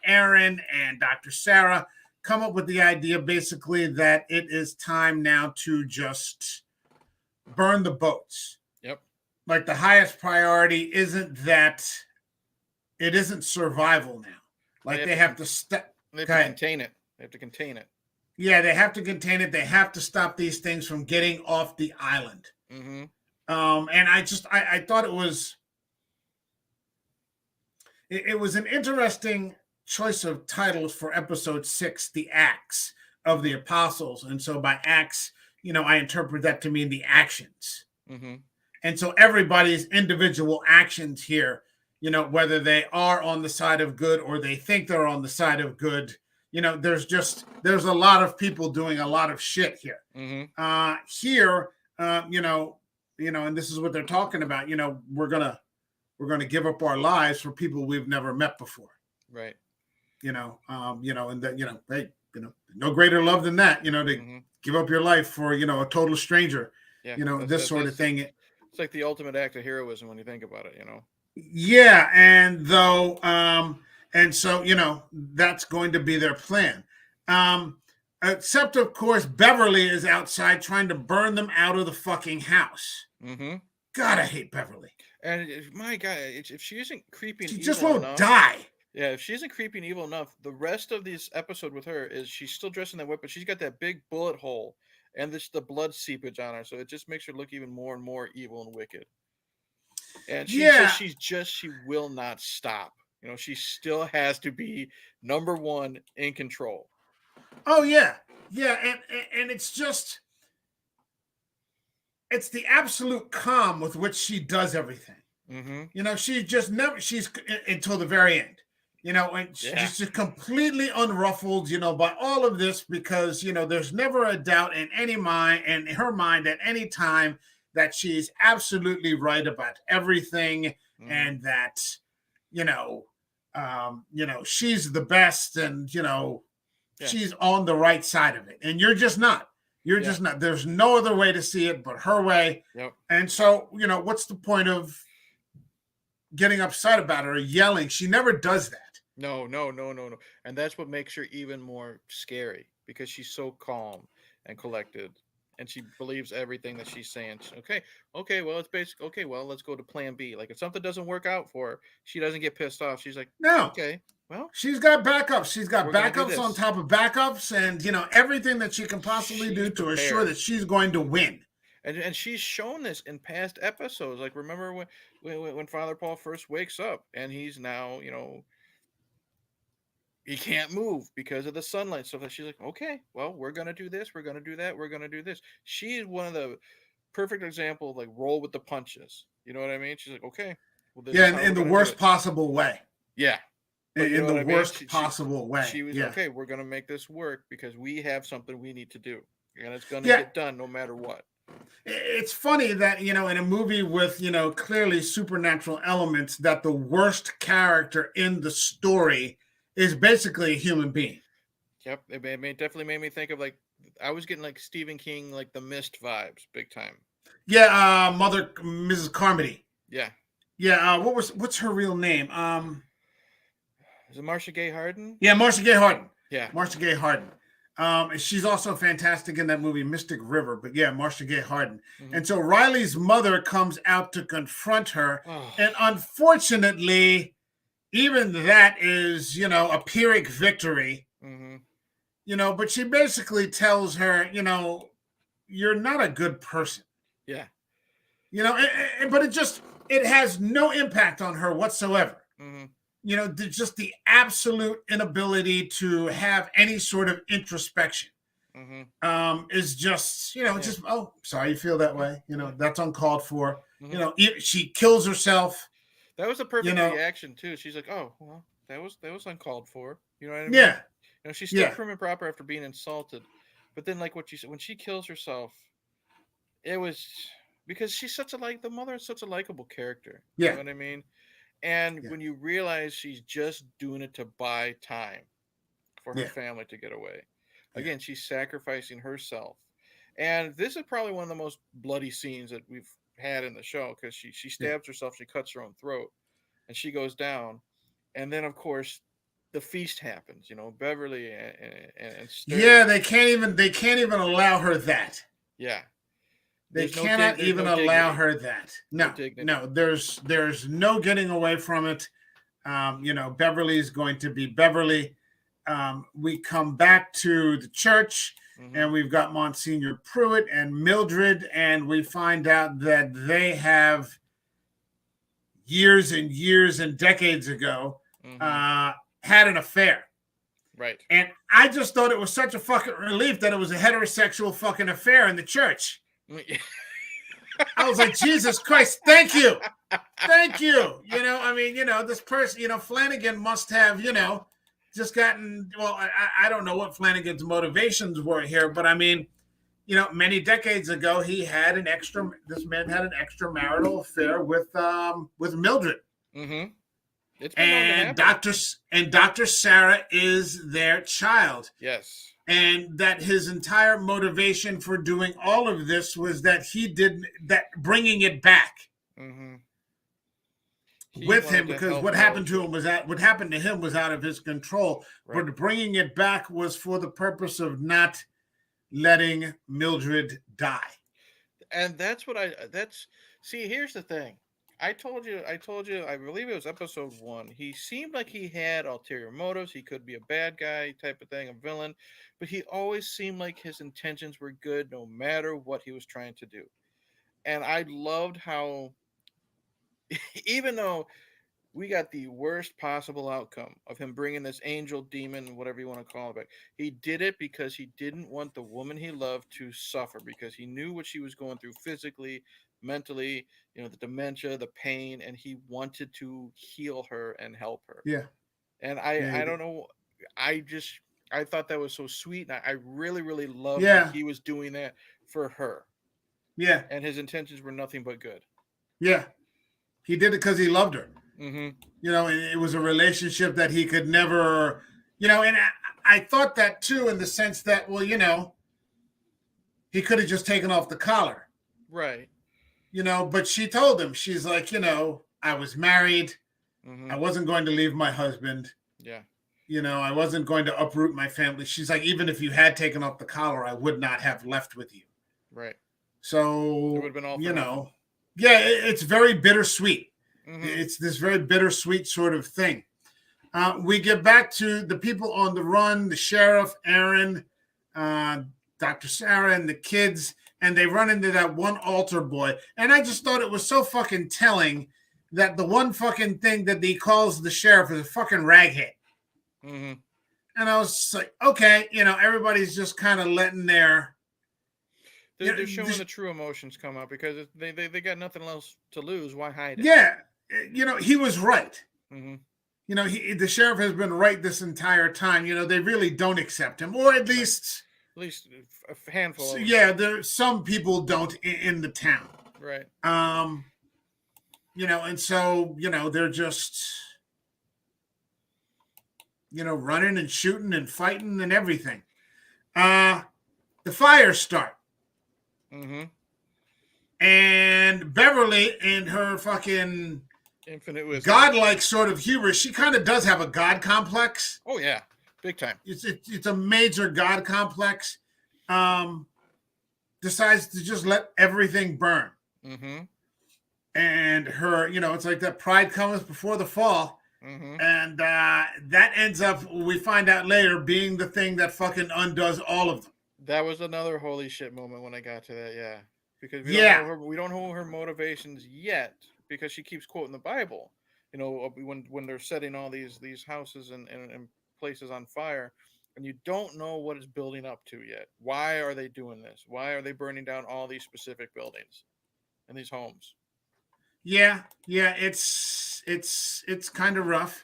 A: Aaron and Dr. Sarah come up with the idea basically that it is time now to just burn the boats.
B: Yep.
A: Like the highest priority isn't that it isn't survival now.
B: They
A: Like
B: have
A: they
B: to
A: have to step.
B: they have to
A: Okay.
B: contain it. They have to contain it.
A: Yeah, they have to contain it. They have to stop these things from getting off the island.
B: Hmm.
A: And I thought it was an interesting choice of titles for episode 6, the acts of the apostles. And so by acts, I interpret that to mean the actions.
B: Hmm.
A: And so everybody's individual actions here, whether they are on the side of good or they think they're on the side of good, there's a lot of people doing a lot of shit here.
B: Hmm.
A: Here, and this is what they're talking about. We're gonna give up our lives for people we've never met before.
B: Right.
A: And that hey, no greater love than that. To
B: Hmm.
A: give up your life for a total stranger.
B: Yeah.
A: This sort of thing.
B: It's like the ultimate act of heroism when you think about it.
A: Yeah, and so that's going to be their plan. Except of course Beverly is outside trying to burn them out of the fucking house.
B: Hmm.
A: God, I hate Beverly.
B: And my God, if she isn't creepy and
A: She just
B: evil
A: won't
B: enough,
A: die.
B: yeah, if she isn't creepy and evil enough, the rest of this episode with her is she's still dressed in that whip, but she's got that big bullet hole and the blood seepage on her, so it just makes her look even more and more evil and wicked. And
A: Yeah.
B: she will not stop. She still has to be number one in control.
A: Oh yeah, yeah, and it's the absolute calm with which she does everything.
B: Mm-hmm.
A: She just never she's until the very end. And she's just completely unruffled, by all of this because there's never a doubt in her mind at any time that she's absolutely right about everything,
B: Mm-hmm.
A: and that she's the best, and she's on the right side of it, and you're just not. You're just not. There's no other way to see it but her way.
B: Yep.
A: And so, what's the point of getting upset about her or yelling? She never does that.
B: No. And that's what makes her even more scary because she's so calm and collected and she believes everything that she's saying. Okay, well, it's basic. Okay, well, let's go to plan B. Like if something doesn't work out for her, she doesn't get pissed off. She's like,
A: No.
B: okay, well,
A: She's got backups. She's got
B: we're gonna do
A: backups on
B: this.
A: top of backups, and everything that she can possibly
B: She's
A: do to assure
B: prepared.
A: that she's going to win.
B: And she's shown this in past episodes. Like remember when Father Paul first wakes up and he's now he can't move because of the sunlight. So she's like, okay, well, we're gonna do this, we're gonna do that, we're gonna do this. She's one of the perfect example of like roll with the punches. You know what I mean? She's like, okay, well, this is
A: Yeah,
B: how
A: in
B: we're
A: the
B: gonna do
A: worst
B: it.
A: possible way.
B: Yeah, but you
A: In
B: know
A: the
B: what I mean?
A: worst possible way.
B: She was
A: Yeah.
B: okay. We're gonna make this work because we have something we need to do, and it's gonna
A: Yeah.
B: get done no matter what.
A: It's funny that, in a movie with, clearly supernatural elements, that the worst character in the story is basically a human being.
B: Yep, definitely made me think of like I was getting like Stephen King, like The Mist vibes, big time.
A: Yeah, Mother Mrs. Carmody.
B: Yeah.
A: Yeah, what's her real name?
B: Is it Marcia Gay Harden?
A: Yeah, Marcia Gay Harden.
B: Yeah.
A: Marcia Gay Harden. And she's also fantastic in that movie Mystic River. But yeah, Marcia Gay Harden.
B: Mm-hmm.
A: And so Riley's mother comes out to confront her,
B: Oh.
A: and unfortunately, even that is a Pyrrhic victory.
B: Mm-hmm.
A: But she basically tells her, you're not a good person.
B: Yeah.
A: But it has no impact on her whatsoever.
B: Mm-hmm.
A: Just the absolute inability to have any sort of introspection is just, just, oh, sorry you feel that way. That's uncalled for.
B: Mm-hmm.
A: She kills herself.
B: That was a perfect reaction too. She's like, oh, well, that was uncalled for. You know what I mean?
A: Yeah.
B: She's still prim and proper after being insulted. But then like what you said, when she kills herself, it was because she's the mother is such a likable character.
A: Yeah.
B: You know what I mean? And when you realize she's just doing it to buy time for her family to get away. Again, she's sacrificing herself. And this is probably one of the most bloody scenes that we've had in the show because she stabs herself, she cuts her own throat, and she goes down. And then, of course, the feast happens. Beverly and Stern.
A: Yeah, they can't even allow her that.
B: Yeah.
A: They cannot even allow her that. No, there's no getting away from it. Beverly's going to be Beverly. We come back to the church, and we've got Monsignor Pruitt and Mildred, and we find out that they have years and years and decades ago had an affair.
B: Right.
A: And I just thought it was such a fucking relief that it was a heterosexual fucking affair in the church. I was like, Jesus Christ, thank you. Thank you. This person, Flanagan must have, just gotten, well, I don't know what Flanagan's motivations were here, but I mean, many decades ago, this man had an extramarital affair with Mildred.
B: Mm-hmm.
A: And Dr. Sarah is their child.
B: Yes.
A: And that his entire motivation for doing all of this was that bringing it back with him, because what happened to him was out of his control. Right. But bringing it back was for the purpose of not letting Mildred die.
B: And see, here's the thing. I told you, I believe it was episode 1. He seemed like he had ulterior motives. He could be a bad guy type of thing, a villain, but he always seemed like his intentions were good no matter what he was trying to do. And I loved how, even though we got the worst possible outcome of him bringing this angel, demon, whatever you want to call it back, he did it because he didn't want the woman he loved to suffer, because he knew what she was going through physically, mentally, the dementia, the pain, and he wanted to heal her and help her.
A: Yeah.
B: And I don't know. I thought that was so sweet. And I really, really loved that he was doing that for her.
A: Yeah.
B: And his intentions were nothing but good.
A: Yeah. He did it because he loved her.
B: Mm-hmm.
A: It was a relationship that he could never, and I thought that too, in the sense that, well, he could have just taken off the collar.
B: Right.
A: But she told him, she's like, I was married.
B: Mm-hmm.
A: I wasn't going to leave my husband.
B: Yeah.
A: I wasn't going to uproot my family. She's like, even if you had taken off the collar, I would not have left with you.
B: Right. It would
A: So,
B: have been all for nothing.
A: yeah, it's very bittersweet.
B: Mm-hmm.
A: It's this very bittersweet sort of thing. We get back to the people on the run, the sheriff, Aaron, uh, Dr. Sarah, and the kids, and they run into that one altar boy. And I just thought it was so fucking telling that the one fucking thing that he calls the sheriff is a fucking raghead.
B: Mm-hmm.
A: And I was like, okay, everybody's just kind of letting their,
B: They're showing the true emotions come out because they got nothing else to lose. Why hide it?
A: yeah, he was right.
B: Mm-hmm.
A: The sheriff has been right this entire time. They really don't accept him, or at
B: Right.
A: least,
B: At least a handful of them.
A: yeah, there some people don't in the town.
B: Right.
A: And so they're just running and shooting and fighting and everything. The fires start,
B: Mm-hmm.
A: and Beverly and her fucking
B: Infinite wisdom.
A: godlike sort of hubris. She kind of does have a god complex.
B: Oh yeah, big time.
A: It's a major god complex. Decides to just let everything burn.
B: Mm-hmm.
A: And her, it's like that pride comes before the fall.
B: Mm-hmm.
A: And that ends up, we find out later, being the thing that fucking undoes all of them.
B: That was another holy shit moment when I got to that, yeah. Because we don't know her motivations yet, because she keeps quoting the Bible. When they're setting all these houses and places on fire, and you don't know what it's building up to yet. Why are they doing this? Why are they burning down all these specific buildings and these homes?
A: Yeah, it's kind of rough.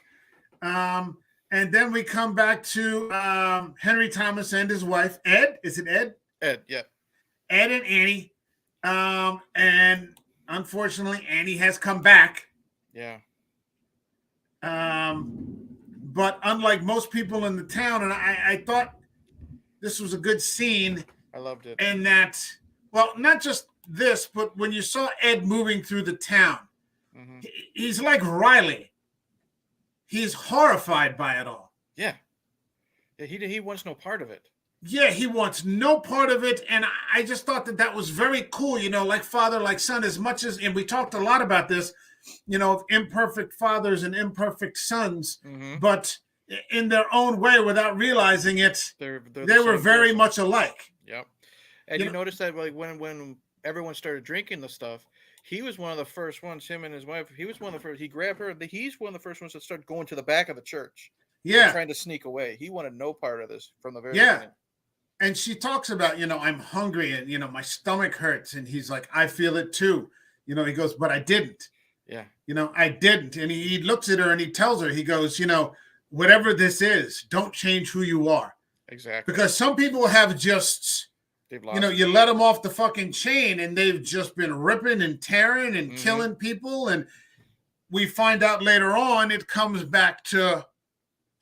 A: And then we come back to Henry Thomas and his wife, Ed. Is it Ed?
B: Ed, yeah.
A: Ed and Annie. And unfortunately, Annie has come back.
B: Yeah.
A: But unlike most people in the town, and I thought this was a good scene.
B: I loved it.
A: And that, well, not just this, but when you saw Ed moving through the town,
B: mm-hmm.
A: he's like Riley. He's horrified by it all.
B: Yeah. He wants no part of it.
A: Yeah, he wants no part of it. And I just thought that was very cool, like father, like son, as much as, and we talked a lot about this, of imperfect fathers and imperfect sons,
B: mm-hmm.
A: but in their own way, without realizing it,
B: they
A: were very much alike.
B: Yep. And you notice that, like, when everyone started drinking the stuff, he was one of the first ones, him and his wife, he was one of the first, he grabbed her, he's one of the first ones that started going to the back of the church.
A: Yeah.
B: Trying to sneak away. He wanted no part of this from the very beginning.
A: And she talks about, I'm hungry and, my stomach hurts. And he's like, I feel it too. He goes, but I didn't.
B: Yeah.
A: I didn't. And he looks at her and he tells her, he goes, whatever this is, don't change who you are.
B: Exactly.
A: Because some people have just, you let them off the fucking chain and they've just been ripping and tearing and killing people. And we find out later on, it comes back to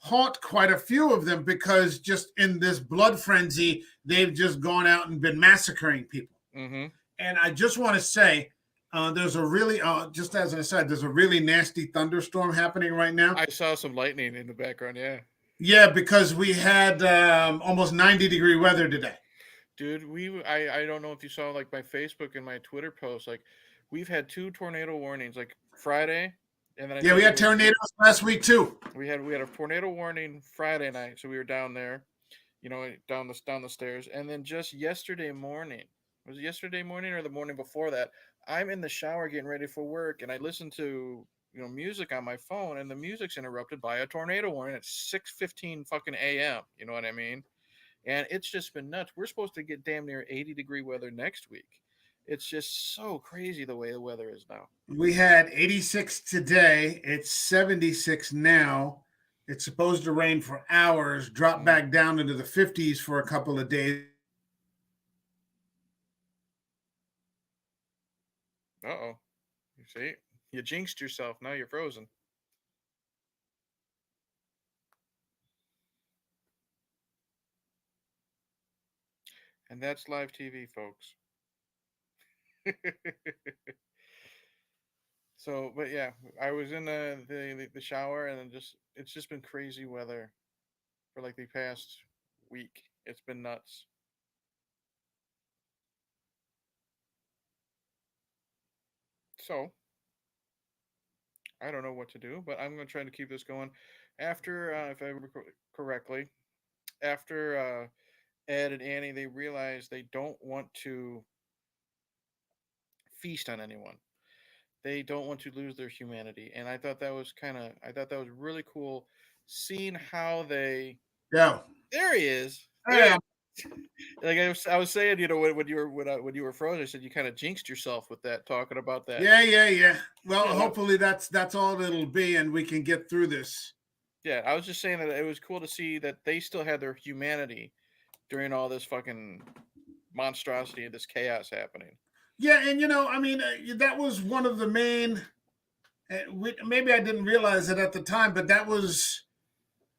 A: haunt quite a few of them, because just in this blood frenzy, they've just gone out and been massacring people.
B: Mm-hmm.
A: And I just want to say, there's a really, just as an aside, there's a really nasty thunderstorm happening right now.
B: I saw some lightning in the background, yeah.
A: Yeah, because we had almost 90-degree weather today.
B: Dude, I don't know if you saw, like, my Facebook and my Twitter posts, like, we've had 2 tornado warnings, like Friday. And then
A: we had tornadoes last week too.
B: We had a tornado warning Friday night, so we were down there, down the stairs, and then just yesterday morning. Was it yesterday morning or the morning before that? I'm in the shower getting ready for work, and I listen to music on my phone, and the music's interrupted by a tornado warning at 6:15 fucking a.m. You know what I mean? And it's just been nuts. We're supposed to get damn near 80-degree weather next week. It's just so crazy the way the weather is now.
A: We had 86 today. It's 76 now. It's supposed to rain for hours, drop back down into the 50s for a couple of days.
B: Uh-oh. You see? You jinxed yourself. Now you're frozen. And that's live TV, folks. So, but yeah, I was in the shower, and it's just been crazy weather for like the past week. It's been nuts. So I don't know what to do, but I'm going to try to keep this going. After, if I remember correctly, after Ed and Annie, they realize they don't want to feast on anyone. They don't want to lose their humanity, and I thought that was really cool, seeing how they.
A: Yeah.
B: There he is. There,
A: Yeah.
B: like I was saying, when you were frozen, I said you kind of jinxed yourself with that, talking about that.
A: Yeah. Yeah. Yeah. Well,
B: Yeah, that,
A: hopefully that's all it'll be, and we can get through this.
B: yeah. I was just saying that it was cool to see that they still had their humanity during all this fucking monstrosity and this chaos happening.
A: Yeah, and I mean, that was one of the main. Maybe I didn't realize it at the time, but that was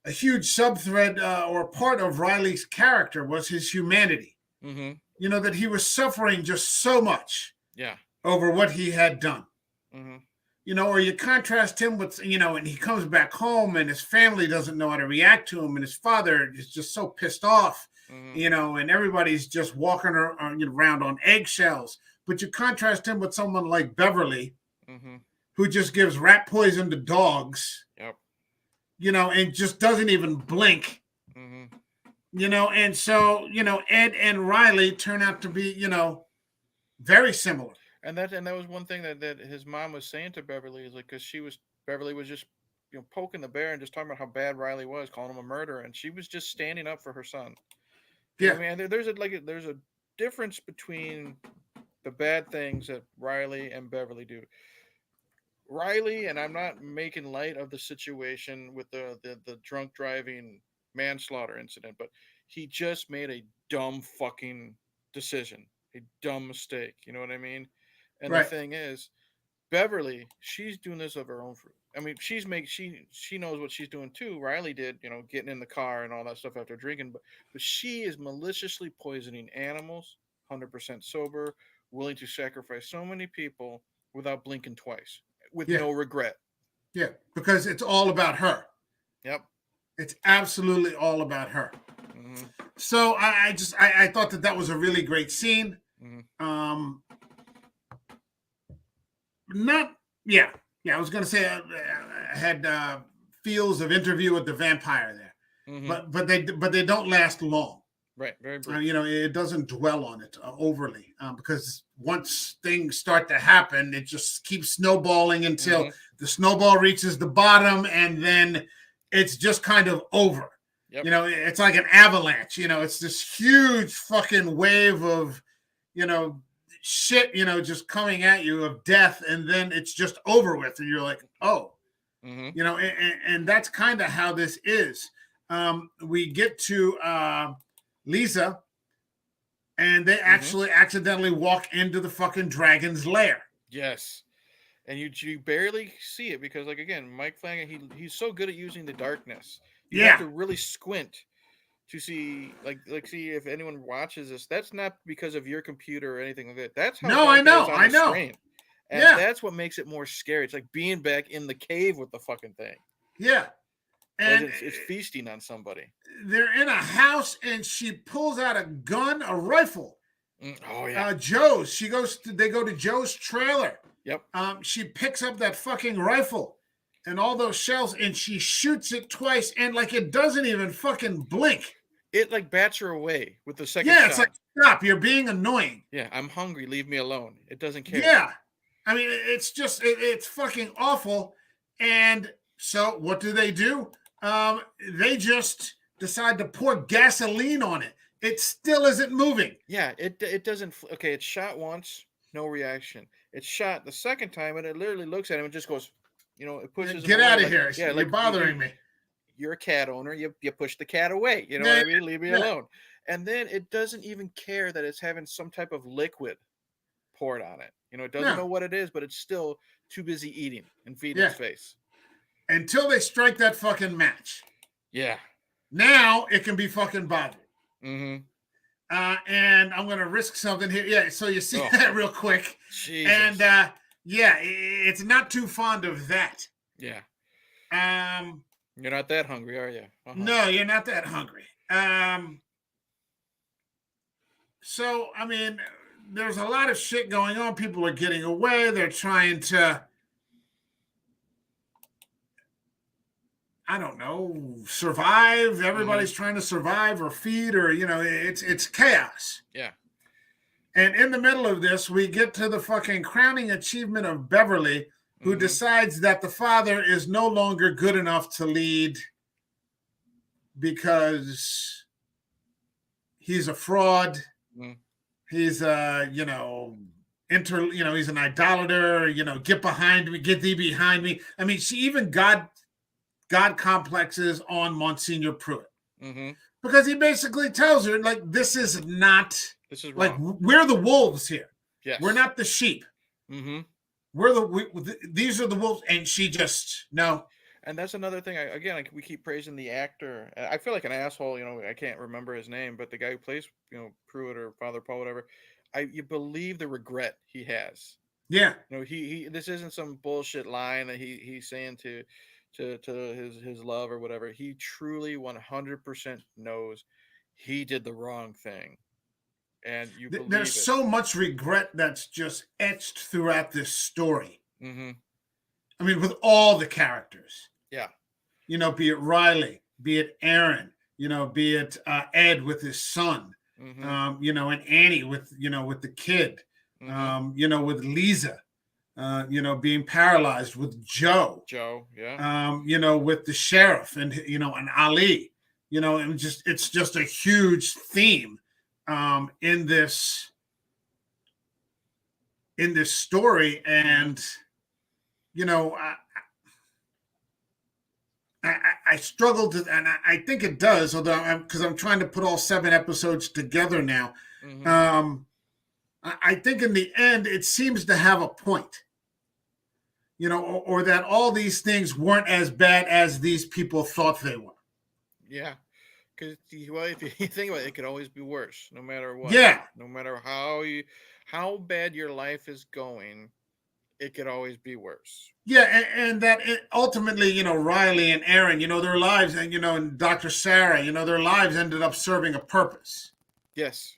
A: a huge subthread or part of Riley's character was his humanity.
B: Mm-hmm.
A: That he was suffering just so much
B: Yeah.
A: over what he had done.
B: Mm-hmm.
A: Or you contrast him with, and he comes back home and his family doesn't know how to react to him, and his father is just so pissed off,
B: Mm-hmm.
A: and everybody's just walking around on eggshells. But you contrast him with someone like Beverly,
B: Mm-hmm.
A: who just gives rat poison to dogs,
B: Yep.
A: and just doesn't even blink,
B: Mm-hmm.
A: and so, Ed and Riley turn out to be, very similar.
B: And that was one thing that his mom was saying to Beverly, is like, because Beverly was just poking the bear and just talking about how bad Riley was, calling him a murderer, and she was just standing up for her son. You know
A: Yeah,
B: what I mean? There's a difference between the bad things that Riley and Beverly do. Riley, and I'm not making light of the situation with the drunk driving manslaughter incident, but he just made a dumb fucking decision, a dumb mistake. You know what I mean? And the
A: right.
B: thing is, Beverly, she's doing this of her own fruit. I mean, she knows what she's doing too. Riley did, getting in the car and all that stuff after drinking, but she is maliciously poisoning animals, 100% sober, willing to sacrifice so many people without blinking twice, with
A: Yeah,
B: no regret.
A: yeah, because it's all about her.
B: Yep.
A: It's absolutely all about her.
B: Mm-hmm.
A: So I thought that was a really great scene.
B: Mm-hmm.
A: Um, not yeah, yeah. I was gonna say I had feels of Interview with the Vampire there,
B: Mm-hmm.
A: but they don't last long.
B: Right. Very brief.
A: It doesn't dwell on it overly because once things start to happen, it just keeps snowballing until
B: Mm-hmm.
A: the snowball reaches the bottom, and then it's just kind of over.
B: Yep.
A: It's like an avalanche. It's this huge fucking wave of, you know, shit, just coming at you of death, and then it's just over with, and you're like, oh,
B: Mm-hmm.
A: and that's kind of how this is. We get to Lisa, and they
B: Mm-hmm.
A: actually accidentally walk into the fucking dragon's lair.
B: Yes. And you barely see it because, like, again, Mike Flanagan, he's so good at using the darkness. You have
A: Yeah.
B: to really squint to see, see if anyone watches this. That's not because of your computer or anything like that. That's how
A: No,
B: dark
A: I
B: it is
A: know.
B: on
A: I
B: the
A: know.
B: screen, and
A: Yeah.
B: that's what makes it more scary. It's like being back in the cave with the fucking thing.
A: Yeah.
B: Like
A: And
B: it's feasting on somebody.
A: they're in a house, and she pulls out a gun, a rifle.
B: Oh yeah.
A: Joe's. They go to Joe's trailer.
B: Yep.
A: She picks up that fucking rifle and all those shells, and she shoots it twice, and like it doesn't even fucking blink.
B: It like bats her away with the second
A: Yeah,
B: shot.
A: it's like, stop, you're being annoying.
B: Yeah, I'm hungry. Leave me alone. It doesn't care.
A: Yeah. I mean, it's just, it's fucking awful. And so what do? They just decide to pour gasoline on it. It still isn't moving.
B: Yeah, it doesn't. Okay, it's shot once, no reaction. It's shot the second time, and it literally looks at him and just goes, it pushes him
A: Get
B: away.
A: out of
B: Like,
A: here.
B: yeah,
A: You're
B: like
A: bothering me.
B: you're a cat owner. You push the cat away. You know
A: Yeah,
B: what I mean? Leave me
A: yeah.
B: alone. And then it doesn't even care that it's having some type of liquid poured on it. It doesn't know
A: No.
B: what it is, but it's still too busy eating and feeding
A: Yeah.
B: its face.
A: Until they strike that fucking match.
B: Yeah.
A: Now it can be fucking bothered.
B: Mm-hmm.
A: And I'm going to risk something here. Yeah, so you see that real quick.
B: Jesus.
A: And yeah, it's not too fond of that.
B: Yeah.
A: You're
B: not that hungry, are you?
A: Uh-huh. No, you're not that hungry. So, I mean, there's a lot of shit going on. People are getting away. They're trying to, I don't know, survive. Everybody's trying to survive or feed, or it's chaos.
B: Yeah.
A: And in the middle of this, we get to the fucking crowning achievement of Beverly, who decides that the father is no longer good enough to lead because he's a fraud. He's he's an idolater. Get behind me, get thee behind me. I mean, she even God complexes on Monsignor Pruitt because he basically tells her, like, this is wrong. Like, we're the wolves here.
B: Yes.
A: We're not the sheep. These are the wolves, and she just no.
B: And that's another thing. We keep praising the actor. I feel like an asshole. I can't remember his name, but the guy who plays, Pruitt or Father Paul, whatever. You believe the regret he has.
A: Yeah.
B: He this isn't some bullshit line that he's saying to his love or whatever. He truly 100% knows he did the wrong thing. And
A: there's so much regret that's just etched throughout this story. I mean, with all the characters.
B: Yeah.
A: Be it Riley, be it Aaron, be it Ed with his son, and Annie with the kid, with Lisa, being paralyzed, with Joe,
B: yeah,
A: with the sheriff and Ali, and it's just a huge theme in this story. And I struggled to, and I think it does, although because I'm trying to put all 7 episodes together now. I think in the end it seems to have a point, or that all these things weren't as bad as these people thought they were.
B: Yeah. Because if you think about it, it could always be worse, no matter what.
A: Yeah.
B: No matter how bad your life is going, it could always be worse.
A: Yeah, and that ultimately, Riley and Aaron, their lives, and Dr. Sarah, their lives ended up serving a purpose.
B: Yes.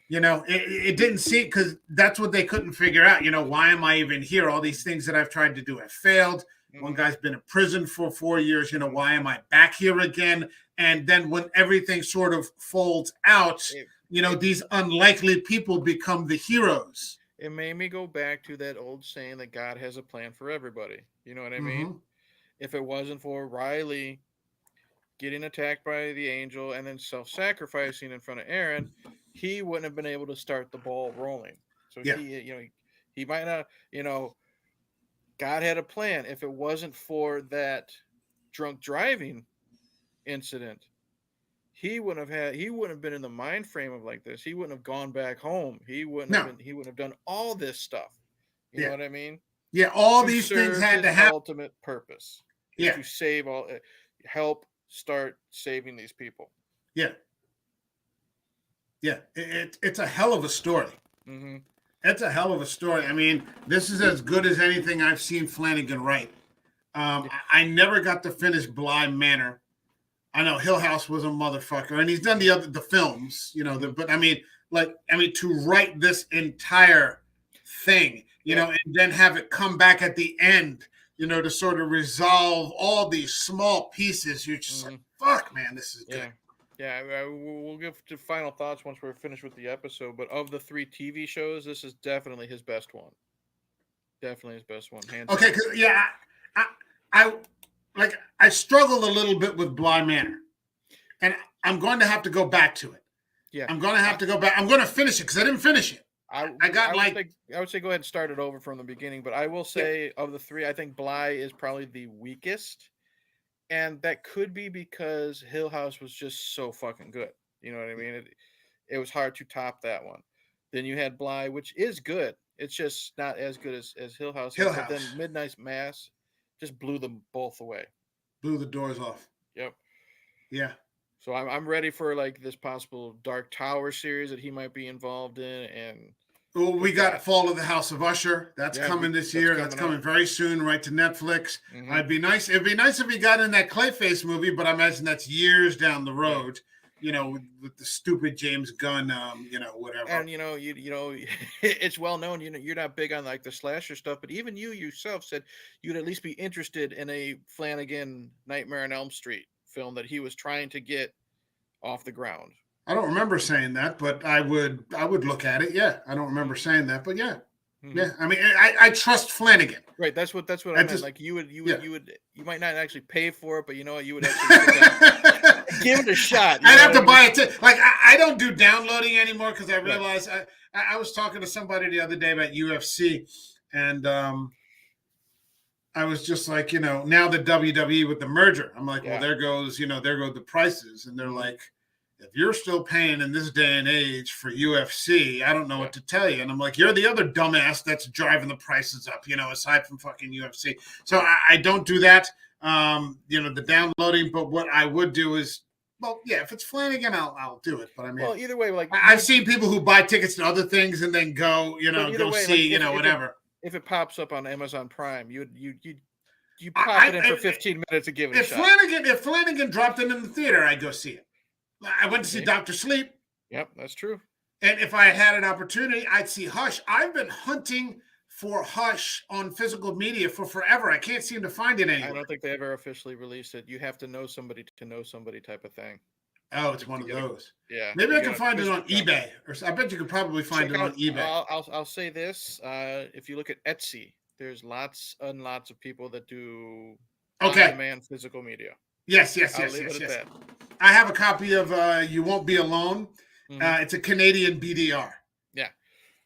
A: It didn't seem, because that's what they couldn't figure out. Why am I even here? All these things that I've tried to do have failed. One guy's been in prison for 4 years. Why am I back here again? And then when everything sort of folds out, these unlikely people become the heroes.
B: It made me go back to that old saying that God has a plan for everybody. You know what I mean? If it wasn't for Riley getting attacked by the angel and then self-sacrificing in front of Aaron, he wouldn't have been able to start the ball rolling. So he might not, God had a plan. If it wasn't for that drunk driving incident, he wouldn't have been in the mind frame of like this. He wouldn't have gone back home. He wouldn't have done all this stuff. You know what I mean?
A: Yeah, all these things had to happen.
B: Ultimate purpose. To save help start saving these people.
A: Yeah. Yeah, it's a hell of a story. It's a hell of a story. I mean, this is as good as anything I've seen Flanagan write. I never got to finish Bly Manor. I know Hill House was a motherfucker, and he's done the films, but I mean, to write this entire thing, and then have it come back at the end, to sort of resolve all these small pieces. You're just like, fuck, man, this is good.
B: Yeah, we'll give to final thoughts once we're finished with the episode. But of the 3 TV shows, this is definitely his best one. Definitely his best one.
A: Okay, I struggled a little bit with Bly Manor, and I'm going to have to go back to it.
B: Yeah,
A: I'm going to have to go back. I'm going to finish it because I didn't finish it.
B: I would say go ahead and start it over from the beginning. But I will say of the 3, I think Bly is probably the weakest. And that could be because Hill House was just so fucking good. You know what I mean? It was hard to top that one. Then you had Bly, which is good. It's just not as good as Hill House. But then Midnight Mass just blew them both away.
A: Blew the doors off.
B: Yep.
A: Yeah.
B: So I'm ready for like this possible Dark Tower series that he might be involved in. And
A: well, we got Fall of the House of Usher. That's coming this year. That's coming very soon, right to Netflix. It'd be nice if he got in that Clayface movie, but I imagine that's years down the road. with the stupid James Gunn, whatever.
B: And it's well known. You're not big on like the slasher stuff, but even you yourself said you'd at least be interested in a Flanagan Nightmare on Elm Street film that he was trying to get off the ground.
A: I don't remember saying that, but I would look at it. Yeah, I don't remember saying that, but yeah. Mm-hmm. Yeah, I mean, I trust Flanagan.
B: Right, that's what I meant. Like you might not actually pay for it, but you know what, you would actually give it a shot.
A: I'd have to buy it. Like I don't do downloading anymore because I realized I was talking to somebody the other day about UFC, and I was just like, now the WWE with the merger, I'm like, well, there go the prices, and they're like, if you're still paying in this day and age for UFC, I don't know what to tell you. And I'm like, you're the other dumbass that's driving the prices up, aside from fucking UFC. So I don't do that, the downloading. But what I would do is, well, yeah, if it's Flanagan, I'll do it. But I mean,
B: well, either way, like
A: I've seen people who buy tickets to other things and then go, see, whatever.
B: If it pops up on Amazon Prime, you pop it in for 15 minutes and give it a shot.
A: If Flanagan dropped it in the theater, I'd go see it. I went to see Dr. Sleep.
B: Yep, that's true.
A: And if I had an opportunity, I'd see Hush. I've been hunting for Hush on physical media for forever. I can't seem to find it anywhere.
B: I don't think they ever officially released it. You have to know somebody to know somebody type of thing.
A: Oh, it's one of those.
B: Yeah.
A: Maybe I can find it on eBay. Or I bet you could probably find it on eBay.
B: I'll say this. If you look at Etsy, there's lots and lots of people that do on-demand physical media.
A: Yes. I have a copy of You Won't Be Alone. Mm-hmm. It's a Canadian BDR.
B: Yeah.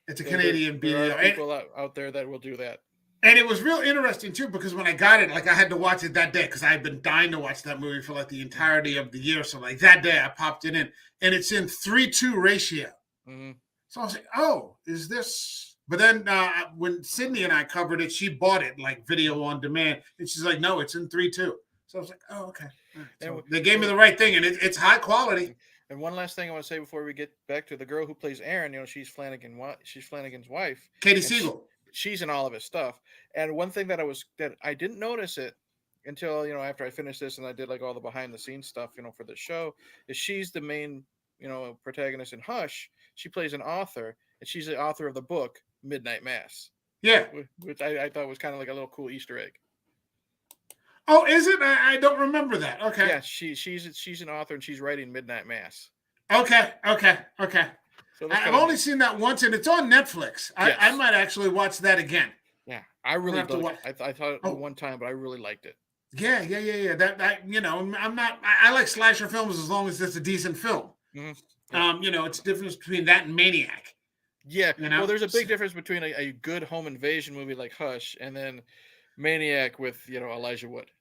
A: It's a Canadian BDR.
B: There are people out there that will do that.
A: And it was real interesting, too, because when I got it, I had to watch it that day because I had been dying to watch that movie for, the entirety of the year. So, that day, I popped it in. And it's in 3:2 ratio. Mm-hmm. So I was like, oh, is this... But then when Sydney and I covered it, she bought it, video on demand. And she's like, no, it's in 3:2. So I was like, oh, okay. Right. So they gave me the right thing, and it's high quality.
B: And one last thing I want to say before we get back to the girl who plays Erin, she's Flanagan's wife.
A: Katie Siegel.
B: She's in all of his stuff. And one thing that I didn't notice it until, after I finished this and I did all the behind the scenes stuff, for the show, is she's the main, protagonist in Hush. She plays an author, and she's the author of the book Midnight Mass.
A: Yeah.
B: Which I thought was kind of like a little cool Easter egg.
A: Oh, is it? I don't remember that. Okay.
B: Yeah, she's an author and she's writing Midnight Mass.
A: Okay. So I've only seen that once, and it's on Netflix. Yes. I might actually watch that again.
B: Yeah, I really liked it. I thought it one time, but I really liked it.
A: Yeah. That I'm not. I like slasher films as long as it's a decent film. Mm-hmm. It's the difference between that and Maniac.
B: Yeah. Well, there's a big difference between a good home invasion movie like Hush and then Maniac with Elijah Wood.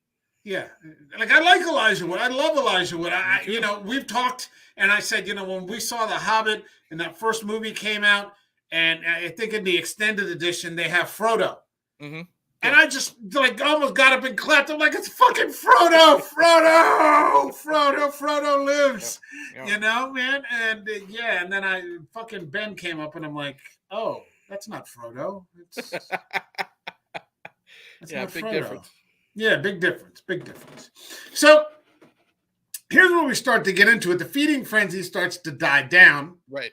A: Yeah, I like Elijah Wood. I love Elijah Wood. We've talked, and I said, when we saw The Hobbit and that first movie came out, and I think in the extended edition they have Frodo, and I just almost got up and clapped. I'm like, it's fucking Frodo, Frodo lives, man. And and then fucking Ben came up, and I'm like, oh, that's not Frodo. It's
B: big Frodo. Difference.
A: Yeah, big difference. So here's where we start to get into it. The feeding frenzy starts to die down.
B: Right.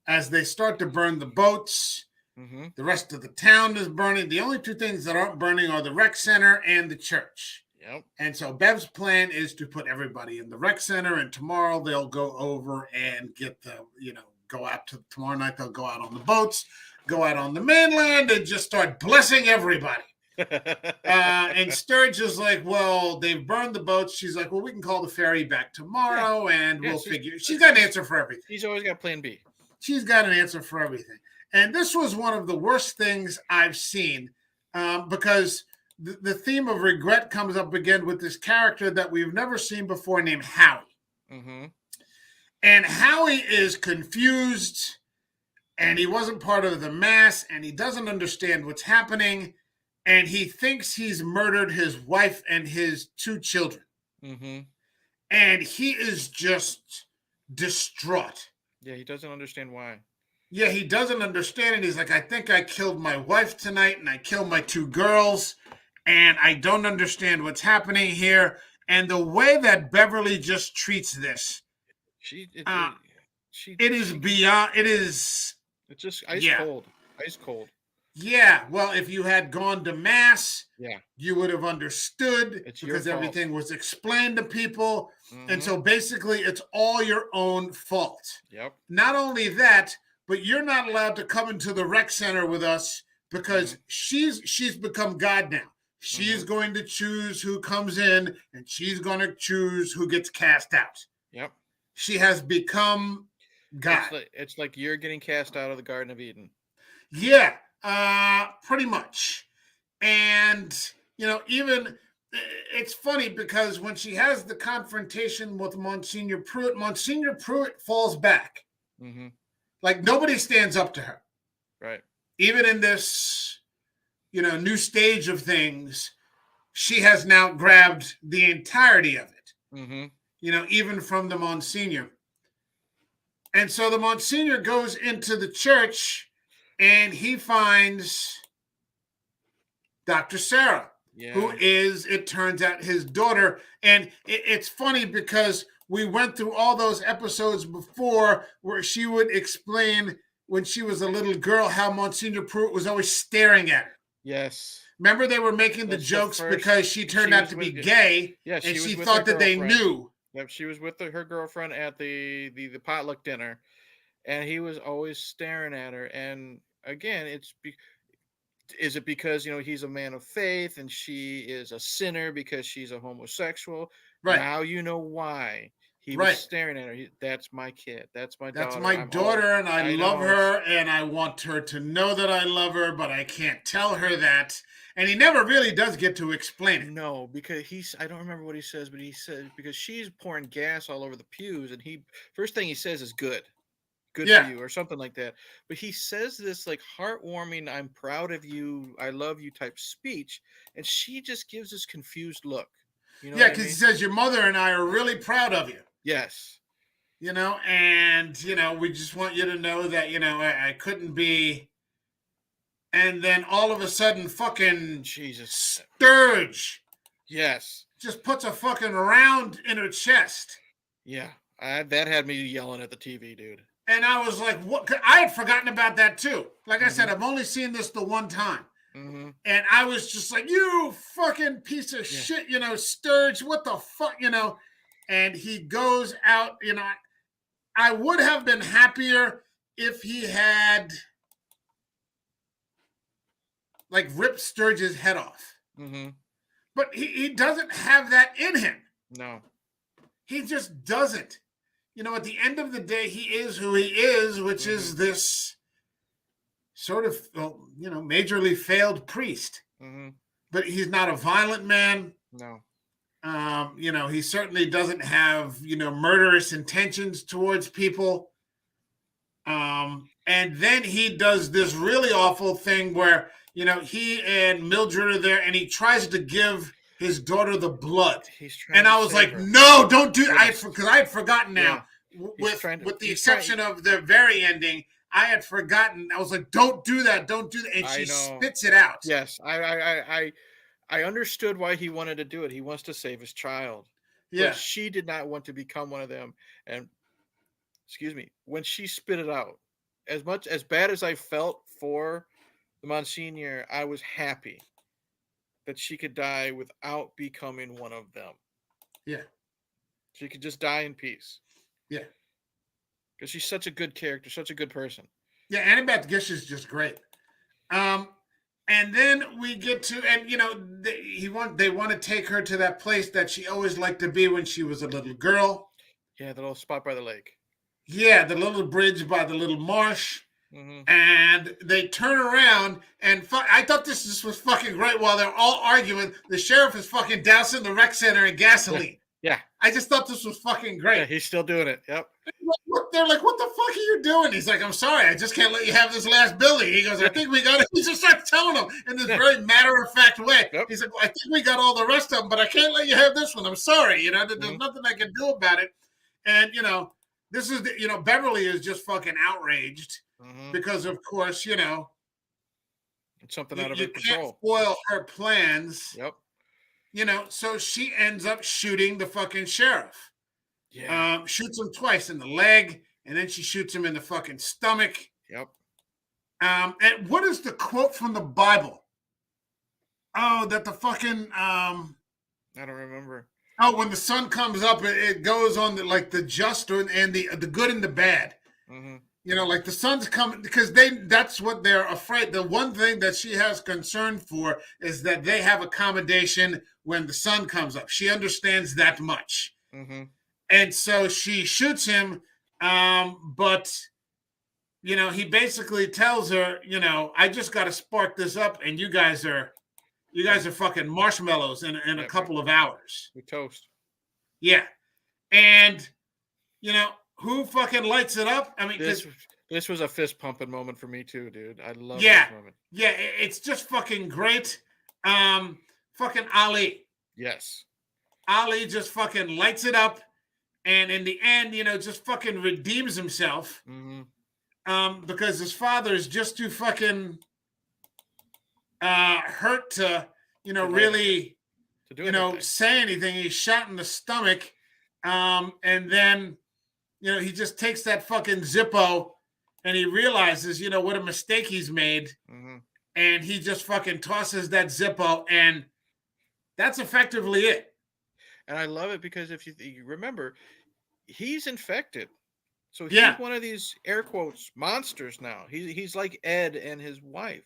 A: As they start to burn the boats. Mm-hmm. The rest of the town is burning. The only two things that aren't burning are the rec center and the church.
B: Yep.
A: And so Bev's plan is to put everybody in the rec center, and tomorrow they'll go over and get tomorrow night they'll go out on the boats, go out on the mainland, and just start blessing everybody. And Sturge is like, well, they've burned the boats. She's like, well, we can call the ferry back tomorrow, and we'll figure. She's got an answer for everything.
B: She's always got plan B.
A: She's got an answer for everything. And this was one of the worst things I've seen because the theme of regret comes up again with this character that we've never seen before named Howie. Mm-hmm. And Howie is confused, and he wasn't part of the mass, and he doesn't understand what's happening. And he thinks he's murdered his wife and his two children. Mm-hmm. And he is just distraught.
B: Yeah, he doesn't understand why.
A: Yeah, he doesn't understand it. He's like, I think I killed my wife tonight, and I killed my two girls, and I don't understand what's happening here. And the way that Beverly just treats this
B: She it,
A: Uh,
B: it she
A: it is
B: she can
A: beyond. It is.
B: it's just ice
A: Yeah.
B: cold. Ice cold.
A: Yeah. Well, if you had gone to mass,
B: Yeah.
A: you would have understood
B: It's your
A: because
B: fault.
A: everything was explained to people. And
B: Mhm.
A: so basically, it's all your own fault.
B: Yep.
A: Not only that, but you're not allowed to come into the rec center with us because
B: Mhm.
A: she's become God now. She's
B: Mhm.
A: going to choose who comes in and she's going to choose who gets cast out.
B: Yep.
A: She has become God.
B: It's like you're getting cast out of the Garden of Eden.
A: Yeah, pretty much. And, even it's funny because when she has the confrontation with Monsignor Pruitt falls back.
B: Mhm.
A: Like nobody stands up to her.
B: Right.
A: Even in this, new stage of things, she has now grabbed the entirety of it,
B: Mhm.
A: even from the Monsignor. And so the Monsignor goes into the church and he finds Dr. Sarah, who
B: Yeah.
A: is, it turns out, his daughter. And it's funny because we went through all those episodes before where she would explain when she was a little girl how Monsignor Pruitt was always staring at her.
B: Yes.
A: Remember, they were making the
B: That's the
A: jokes
B: first
A: because she turned
B: she
A: out
B: was
A: to be
B: with
A: gay
B: yeah,
A: and
B: she
A: she
B: was with her
A: thought that they
B: girlfriend.
A: knew.
B: Yep, she was with her girlfriend at the potluck dinner, and he was always staring at her. And again, is it because he's a man of faith and she is a sinner because she's a homosexual?
A: Right,
B: Now you know why he was
A: right.
B: staring at her. That's my kid. That's my
A: That's
B: daughter.
A: my
B: I'm all.
A: daughter, and I
B: I
A: love
B: know it's
A: her, and I want her to know that I love her, but I can't tell her that. And he never really does get to explain it.
B: no, because I don't remember what he says, but he says because she's pouring gas all over the pews, and he first thing he says is good for
A: Yeah,
B: you or something like that. But he says this like heartwarming, I'm proud of you, I love you type speech, and she just gives this confused look. You know
A: yeah,
B: what I
A: because he
B: mean?
A: says, your mother and I are really proud of you,
B: Yes.
A: and, we just want you to know that, I couldn't be. And then all of a sudden, fucking
B: Jesus.
A: Sturge
B: Yes.
A: just puts a fucking round in her chest.
B: Yeah. That had me yelling at the TV, dude.
A: And I was like, what? I had forgotten about that too. Like I
B: Mm-hmm.
A: said, I've only seen this the one time.
B: Mm-hmm.
A: And I was just like, you fucking piece of
B: Yeah.
A: shit, Sturge, what the fuck. And he goes out, I would have been happier if he had like ripped Sturge's head off.
B: Mm-hmm.
A: But he doesn't have that in him.
B: No.
A: He just doesn't. At the end of the day, he is who he is, which
B: Mm-hmm.
A: is this sort of, majorly failed priest.
B: Mm-hmm.
A: But he's not a violent man.
B: No.
A: He certainly doesn't have, murderous intentions towards people. And then he does this really awful thing where, he and Mildred are there and he tries to give his daughter the blood.
B: He's trying
A: And
B: to
A: I was
B: save
A: like,
B: her.
A: no, don't do that.
B: Yes.
A: Because I had forgotten
B: Yeah.
A: now. With the
B: He's trying
A: exception of the very ending, I had forgotten. I was like, don't do that. Don't do that. And
B: I
A: she
B: know.
A: spits it out.
B: Yes. I understood why he wanted to do it. He wants to save his child. But
A: Yeah.
B: she did not want to become one of them. And excuse me, when she spit it out, as bad as I felt for the Monsignor, I was happy that she could die without becoming one of them.
A: Yeah.
B: She could just die in peace.
A: Yeah.
B: Because she's such a good character, such a good person.
A: Yeah. Annabeth Gish is just great. And then we get to, and they want to take her to that place that she always liked to be when she was a little girl.
B: Yeah, the little spot by the lake.
A: Yeah, the little bridge by the little marsh.
B: Mm-hmm.
A: And they turn around and I thought this was fucking great while they're all arguing. The sheriff is fucking dousing the rec center in gasoline.
B: Yeah.
A: I just thought this was fucking great.
B: Yeah, he's still doing it. Yep.
A: They're like, what the fuck are you doing? He's like, I'm sorry, I just can't let you have this last building. He goes, I think we got it. He just starts telling them in this very matter-of-fact way.
B: Yep.
A: He's like, well, I think we got all the rest of them, but I can't let you have this one. I'm sorry. There's nothing I can do about it. And, this is, Beverly is just fucking outraged because, of course,
B: it's something out of her control.
A: Can't spoil her plans.
B: Yep.
A: So she ends up shooting the fucking sheriff.
B: Yeah.
A: Shoots him twice in the leg, and then she shoots him in the fucking stomach.
B: Yep.
A: And what is the quote from the Bible? Oh, that the fucking
B: I don't remember.
A: oh, when the sun comes up, it goes on the, like the just and the good and the bad.
B: Mm-hmm.
A: You know, like the sun's coming because that's what they're afraid. The one thing that she has concern for is that they have accommodation when the sun comes up. She understands that much.
B: Mm-hmm.
A: And so she shoots him, but he basically tells her, I just got to spark this up, and you guys are fucking marshmallows in a
B: Yep.
A: couple of hours.
B: We toast.
A: Yeah, and who fucking lights it up? I mean,
B: This was a fist pumping moment for me too, dude. I love
A: yeah,
B: this moment.
A: yeah, it's just fucking great. Fucking Ali.
B: Yes.
A: Ali just fucking lights it up, and in the end, just fucking redeems himself.
B: Mm-hmm.
A: Because his father is just too fucking hurt to, really,
B: to do anything.
A: say anything. He's shot in the stomach, and then, he just takes that fucking Zippo, and he realizes, what a mistake he's made,
B: Mm-hmm.
A: and he just fucking tosses that Zippo, and that's effectively it.
B: And I love it because if you remember, he's infected. So he's
A: Yeah.
B: one of these air quotes monsters now. He's like Ed and his wife.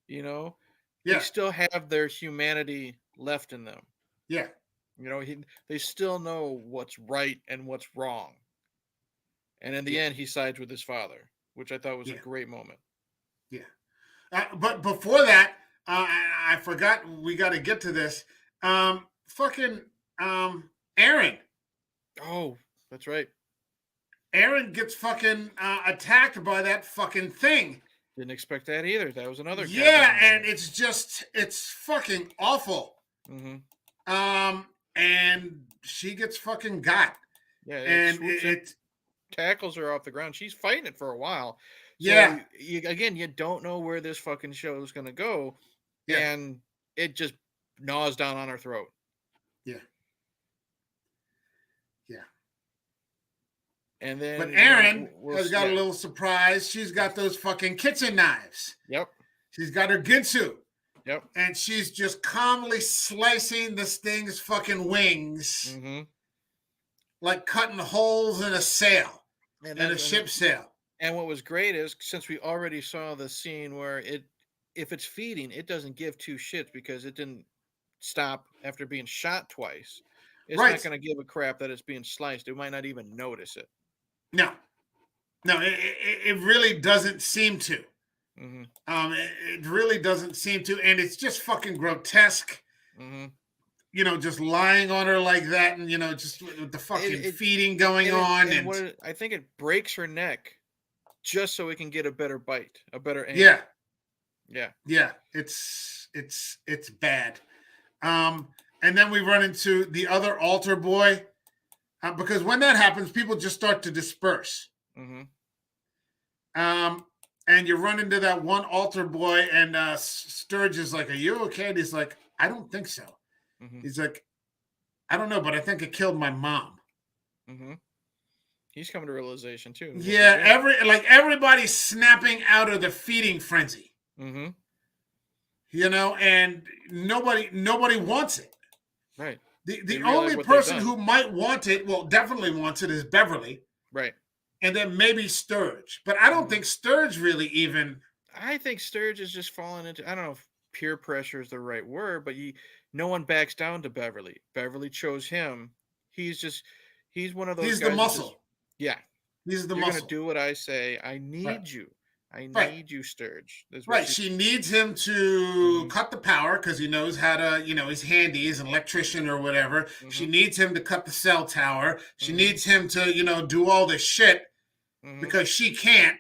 B: They
A: Yeah.
B: still have their humanity left in them.
A: Yeah.
B: They still know what's right and what's wrong. And in the end, he sides with his father, which I thought was a great moment.
A: Yeah. But before that, I forgot we got to get to this. Fucking Aaron.
B: Oh, that's right.
A: Aaron gets fucking attacked by that fucking thing.
B: Didn't expect that either. That was another.
A: Yeah, and it's fucking awful.
B: Mm-hmm.
A: And she gets fucking got.
B: Yeah,
A: and it
B: tackles her off the ground. She's fighting it for a while. So
A: yeah.
B: You don't know where this fucking show is going to go.
A: Yeah.
B: And it just gnaws down on her throat.
A: Yeah. Yeah.
B: And then,
A: but Aaron has got a little surprise. She's got those fucking kitchen knives.
B: Yep.
A: She's got her Ginsu.
B: Yep.
A: And she's just calmly slicing this thing's fucking wings,
B: mm-hmm.
A: like cutting holes in a sail, in a ship sail.
B: And what was great is, since we already saw the scene where if it's feeding, it doesn't give two shits because it didn't stop after being shot twice. It's not going to give a crap that it's being sliced. It might not even notice it.
A: No, it really doesn't seem to.
B: Mm-hmm.
A: It really doesn't seem to, and it's just fucking grotesque.
B: Mm-hmm.
A: Just lying on her like that, and just with the fucking feeding going on, and
B: I think it breaks her neck just so it can get a better bite, a better aim.
A: Yeah. It's bad. And then we run into the other altar boy. Because when that happens, people just start to disperse.
B: Mm-hmm.
A: And you run into that one altar boy, and Sturge is like, "Are you okay?" And he's like, "I don't think so."
B: Mm-hmm.
A: He's like, "I don't know, but I think it killed my mom."
B: Mm-hmm. He's coming to realization too.
A: Yeah, everybody's snapping out of the feeding frenzy.
B: Mm-hmm.
A: And nobody wants it.
B: Right.
A: The only person who might want it, well, definitely wants it, is Beverly.
B: Right.
A: And then maybe Sturge. But I don't think Sturge really even...
B: I think Sturge is just falling into... I don't know if peer pressure is the right word, but no one backs down to Beverly. Beverly chose him. He's one of those guys...
A: He's the muscle.
B: Yeah.
A: He's the
B: You're
A: muscle.
B: You're going to do what I say. I need you. I need you, Sturge.
A: Right. She needs him to cut the power because he knows how to, he's handy. He's an electrician or whatever. Mm-hmm. She needs him to cut the cell tower. She needs him to, do all this shit because she can't,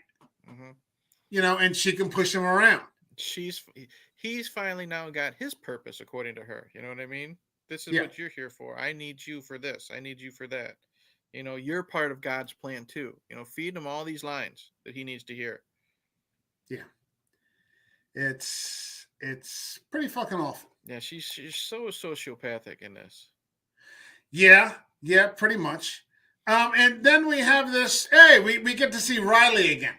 A: and she can push him around.
B: He's finally now got his purpose according to her. You know what I mean? This is what you're here for. I need you for this. I need you for that. You're part of God's plan too. Feed him all these lines that he needs to hear.
A: Yeah, it's pretty fucking awful.
B: Yeah, she's so sociopathic in this.
A: Yeah, pretty much. And then we have this. Hey, we get to see Riley again.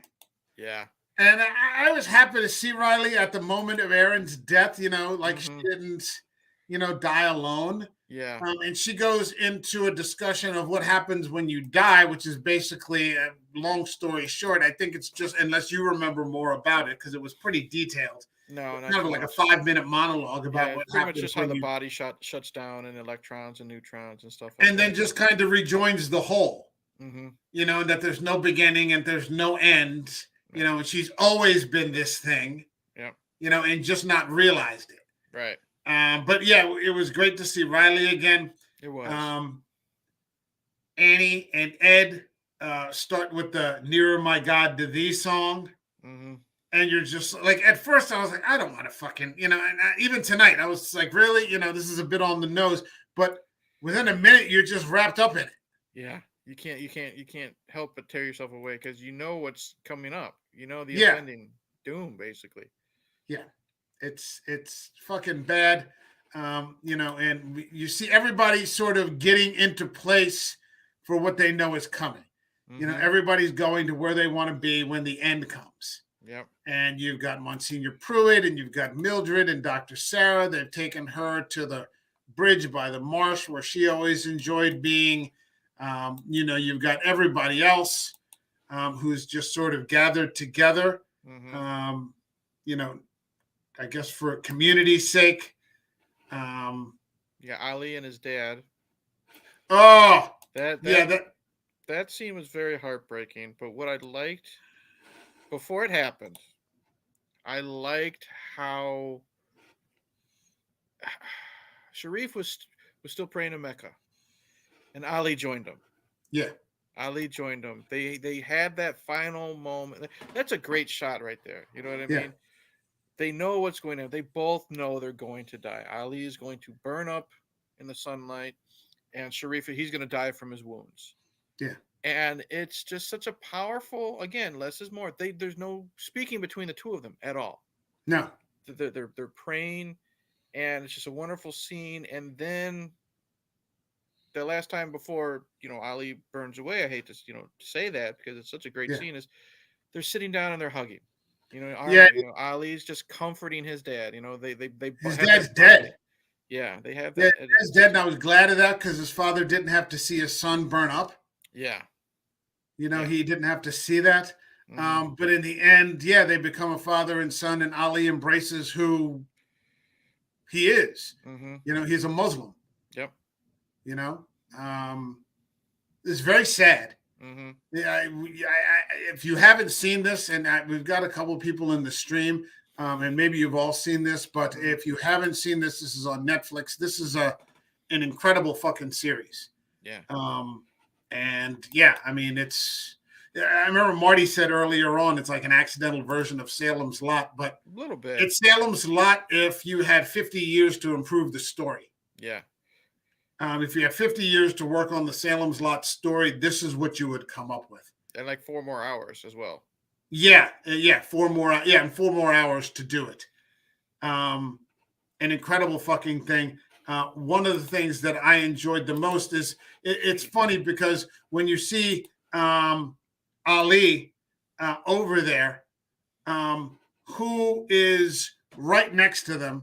B: Yeah.
A: And I was happy to see Riley at the moment of Aaron's death, like she
B: Mhm.
A: didn't, die alone.
B: Yeah.
A: And she goes into a discussion of what happens when you die, which is basically a long story short. I think it's just, unless you remember more about it, because it was pretty detailed.
B: No,
A: It's
B: not
A: kind
B: too
A: of like a
B: much.
A: 5-minute monologue
B: Yeah,
A: about
B: it's
A: what
B: pretty much
A: happens
B: just how
A: when
B: the
A: you,
B: body shuts down and electrons and neutrons and stuff like
A: and then
B: that.
A: just kind of rejoins the whole,
B: Mhm.
A: and that there's no beginning and there's no end,
B: Yeah.
A: and she's always been this thing,
B: Yeah.
A: and just not realized it.
B: Right.
A: But yeah, it was great to see Riley again.
B: It was.
A: Um, Annie and Ed start with the "Nearer My God to Thee" song,
B: Mhm.
A: and you're just like, at first I was like, I don't want to fucking, and even tonight I was like, really, this is a bit on the nose, but within a minute you're just wrapped up in it.
B: Yeah. You can't help but tear yourself away because you know what's coming up. You know the
A: Yeah,
B: impending doom, basically.
A: yeah, it's fucking bad. And you see everybody sort of getting into place for what they know is coming.
B: Mhm.
A: Everybody's going to where they want to be when the end comes.
B: Yep.
A: And you've got Monsignor Pruitt, and you've got Mildred and Dr. Sarah. They've taken her to the bridge by the marsh where she always enjoyed being. You've got everybody else who's just sort of gathered together.
B: Mhm.
A: Um, you know, I guess for community's sake. Um,
B: Yeah, Ali and his dad.
A: oh,
B: That
A: yeah,
B: that
A: that,
B: that scene was very heartbreaking, but what I liked before it happened, I liked how Sharif was still praying to Mecca, and Ali joined him.
A: yeah,
B: Ali joined him. They had that final moment. That's a great shot right there. You know what I
A: yeah,
B: mean? They know what's going on. They both know they're going to die. Ali is going to burn up in the sunlight, and Sharif, he's going to die from his wounds.
A: yeah.
B: And it's just such a powerful. Again, less is more. There's no speaking between the two of them at all.
A: No,
B: They're praying, and it's just a wonderful scene. And then the last time before Ali burns away, I hate to say that because it's such a great
A: yeah,
B: scene, is they're sitting down and they're hugging.
A: yeah.
B: Ali's just comforting his dad.
A: His
B: Have that
A: dad's
B: bonding.
A: dead.
B: Yeah, they have
A: Yeah,
B: that.
A: his dad's dead, and I was glad of that because his father didn't have to see his son burn up.
B: Yeah, yeah.
A: He didn't have to see that.
B: Hmm.
A: But in the end, yeah, they become a father and son, and Ali embraces who he is.
B: Hmm.
A: He's a Muslim.
B: Yep.
A: You know, um, it's very sad.
B: Hmm.
A: Yeah, if you haven't seen this, and we've got a couple of people in the stream, and maybe you've all seen this, but
B: Hmm.
A: if you haven't seen this, this is on Netflix. This is an incredible fucking series.
B: Yeah.
A: And yeah, I mean, I remember Marty said earlier on, it's like an accidental version of Salem's Lot, but
B: A little bit.
A: it's Salem's Lot if you had 50 years to improve the story.
B: Yeah.
A: If you had 50 years to work on the Salem's Lot story, this is what you would come up with.
B: And like 4 more hours as well.
A: Yeah, yeah, 4 more, yeah, and 4 more hours to do it. An incredible fucking thing. One of the things that I enjoyed the most is it's funny because when you see Ali over there, who is right next to them,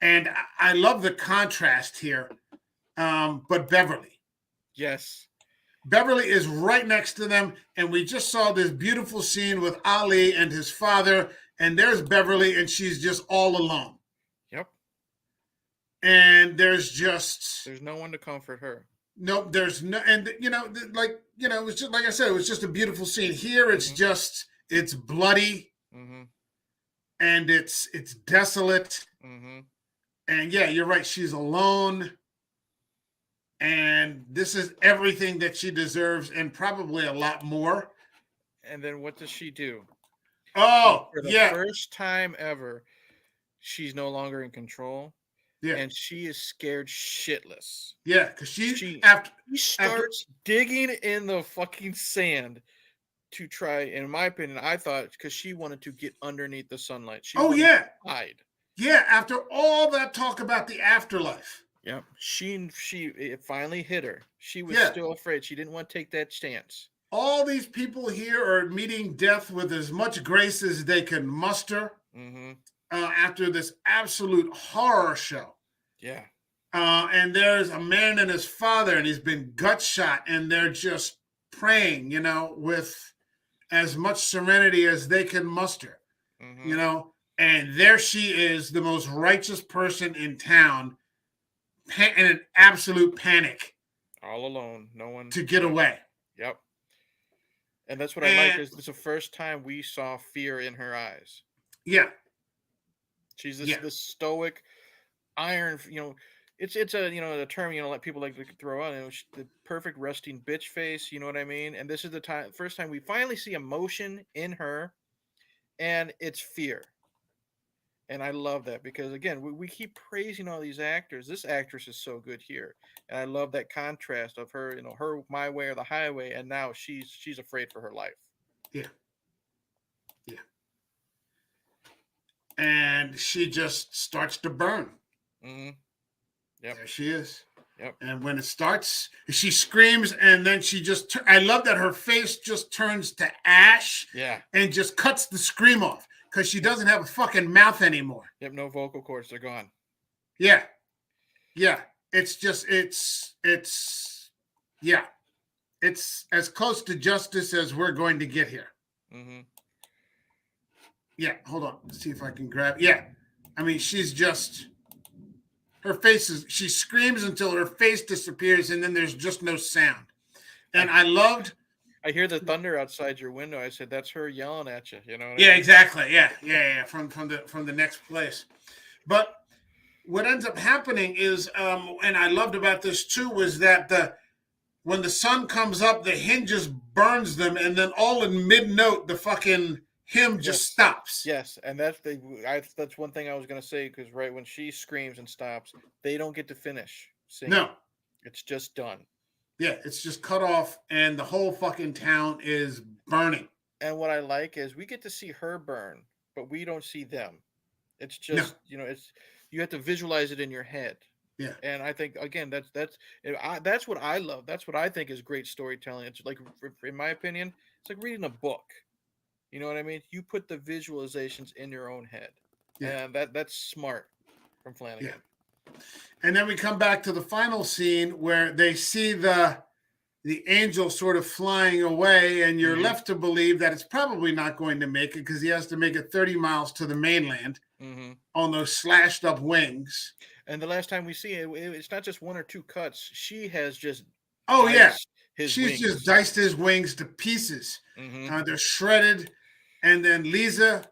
A: and I love the contrast here. But Beverly.
B: Yes.
A: Beverly is right next to them, and we just saw this beautiful scene with Ali and his father, and there's Beverly, and she's just all alone.
B: Yep.
A: And
B: There's no one to comfort her.
A: there's no, and it was just like I said, it was just a beautiful scene. Here,
B: Hmm.
A: it's bloody,
B: Hmm.
A: and it's desolate,
B: Hmm.
A: and yeah, you're right, she's alone. And this is everything that she deserves, and probably a lot more.
B: And then what does she do?
A: Oh,
B: For the
A: yeah,
B: first time ever, she's no longer in control,
A: yeah,
B: and she is scared shitless.
A: yeah. Because she
B: She
A: after
B: she
A: after
B: starts digging in the fucking sand to try. In my opinion, I thought because she wanted to get underneath the sunlight, she
A: oh
B: wanted
A: yeah,
B: to hide.
A: yeah. After all that talk about the afterlife,
B: Yep. It finally hit her. She was
A: Yeah.
B: still afraid. She didn't want to take that chance.
A: All these people here are meeting death with as much grace as they can muster
B: Mm-hmm.
A: after this absolute horror show.
B: Yeah.
A: And there's a man and his father, and he's been gut shot, and they're just praying, with as much serenity as they can muster,
B: Mm-hmm.
A: And there she is, the most righteous person in town, in an absolute panic
B: All alone. No one.
A: to get
B: Yeah.
A: away.
B: Yep. And that's what I like
A: And
B: is it's the first time we saw fear in her eyes.
A: yeah,
B: She's
A: yeah,
B: this stoic iron, it's a a term like people like to throw out. The perfect resting bitch face. You know what I mean? And this is the first time we finally see emotion in her, and it's fear. And I love that because again, we keep praising all these actors. This actress is so good here, and I love that contrast of her, her my way or the highway, and now she's afraid for her life.
A: yeah, yeah. And she just starts to burn.
B: Mm-hmm. Yep.
A: There she is.
B: Yep.
A: And when it starts, she screams, and then she just, I love that her face just turns to ash.
B: Yeah.
A: And just cuts the scream off because she doesn't have a fucking mouth anymore.
B: Yep. No vocal cords. They're gone.
A: Yeah. Yeah. It's just, yeah. It's as close to justice as we're going to get here.
B: Mm-hmm.
A: Yeah. Hold on. Let's see if I can grab. Yeah. I mean, she's just, her face is, she screams until her face disappears and then there's just no sound. And I
B: hear the thunder outside your window. I said, that's her yelling at you. You know what
A: yeah,
B: I mean?
A: exactly. Yeah. From the next place. But what ends up happening is, and I loved about this too, was that when the sun comes up, the hymn just burns them, and then all in mid-note, the fucking hymn just stops.
B: Yes, and that's one thing I was gonna say because right when she screams and stops, they don't get to finish singing.
A: No,
B: it's just done.
A: Yeah, it's just cut off, and the whole fucking town is burning.
B: And what I like is we get to see her burn, but we don't see them. It's just it's you have to visualize it in your head.
A: Yeah.
B: And I think again that's what I love. That's what I think is great storytelling. It's like, in my opinion, it's like reading a book. You know what I mean? You put the visualizations in your own head, and that's smart from Flanagan.
A: Yeah. And then we come back to the final scene where they see the angel sort of flying away, and you're left to believe that it's probably not going to make it because he has to make it 30 miles to the mainland on those slashed up wings.
B: And the last time we see it, it's not just one or two cuts. She has just
A: she's wings. Just diced his wings to pieces. They're shredded. And then Lisa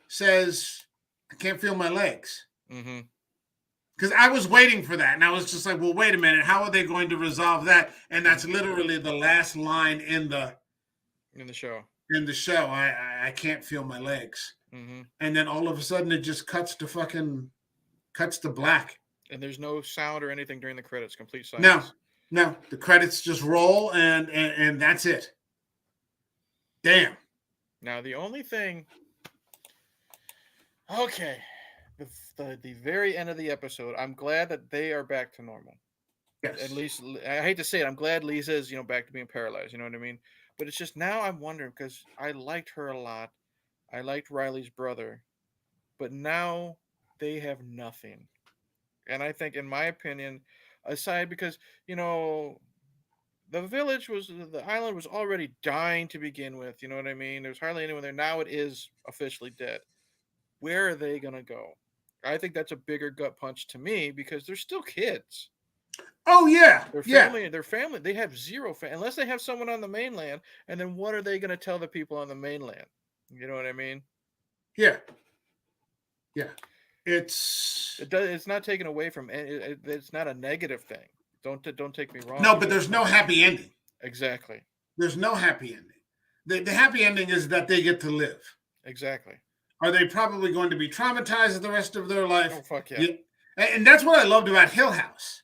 A: says, I can't feel my legs. Because I was waiting for that. And I was just like, well, wait a minute. How are they going to resolve that? And that's literally the last line in the
B: show.
A: In the show, I can't feel my legs. And then all of a sudden it just cuts to black.
B: And there's no sound or anything during the credits. Complete silence.
A: No. The credits just roll and that's it. Damn.
B: Now the only thing. Okay. The very end of the episode, I'm glad that they are back to normal.
A: Yes.
B: At least, I hate to say it, I'm glad Lisa is, back to being paralyzed. You know what I mean? But it's just now I'm wondering because I liked her a lot. I liked Riley's brother, but now they have nothing. And I think, in my opinion, aside because the island was already dying to begin with. You know what I mean? There's hardly anyone there. Now it is officially dead. Where are they gonna go? I think that's a bigger gut punch to me because they're still kids.
A: Oh yeah,
B: their family. They have zero unless they have someone on the mainland. And then what are they going to tell the people on the mainland? You know what I mean?
A: Yeah.
B: It's not taken away from. It's not a negative thing. Don't take me wrong.
A: No, but there's no happy ending.
B: Exactly.
A: There's no happy ending. The happy ending is that they get to live.
B: Exactly.
A: Are they probably going to be traumatized the rest of their life?
B: Oh, fuck yeah.
A: And that's what I loved about Hill House.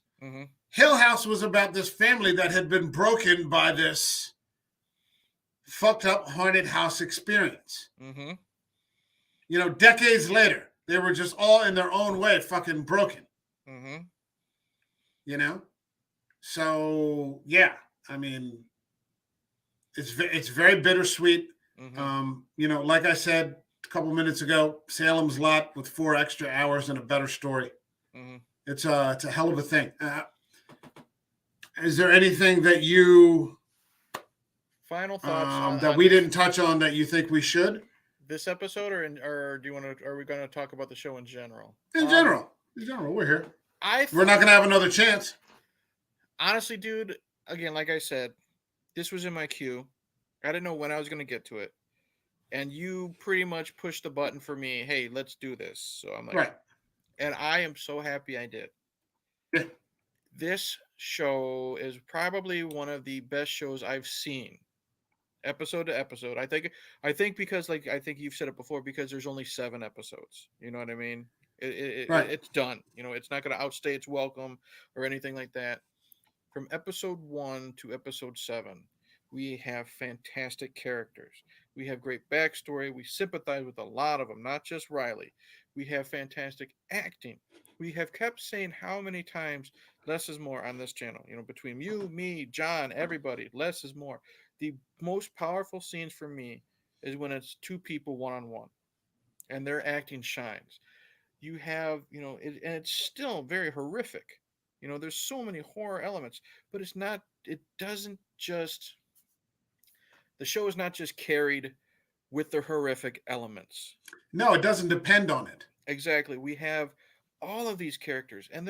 A: Hill House was about this family that had been broken by this fucked up haunted house experience. Decades later, they were just all in their own way fucking broken.
B: Mm-hmm.
A: You know, so yeah, I mean, it's very bittersweet.
B: Mm-hmm.
A: Like I said a couple minutes ago, Salem's Lot with 4 extra hours and a better story.
B: Mm-hmm.
A: It's a hell of a thing. Is there anything that you
B: Final thoughts
A: that
B: on
A: we didn't touch on that you think we should?
B: this episode, or do you want to? Are we going to talk about the show in general?
A: In general, we're here.
B: I
A: We're not
B: thought,
A: gonna have another chance.
B: honestly, dude. Again, like I said, this was in my queue. I didn't know when I was going to get to it, and you pretty much pushed the button for me. Hey, let's do this. So I'm like,
A: Right.
B: and I am so happy I did.
A: Yeah.
B: This show is probably one of the best shows I've seen, episode to episode. I think because, like, I think you've said it before, because there's only 7 episodes. You know what I mean?
A: Right.
B: It's done. It's not going to outstay its welcome or anything like that. From episode 1 to episode 7, we have fantastic characters. We have great backstory. We sympathize with a lot of them, not just Riley. We have fantastic acting. We have kept saying how many times less is more on this channel. Between you, me, John, everybody, less is more. The most powerful scenes for me is when it's two people one on one and their acting shines. You have, and it's still very horrific. There's so many horror elements, but it doesn't just, the show is not just carried with the horrific elements.
A: No, it doesn't depend on it.
B: Exactly. We have all of these characters, and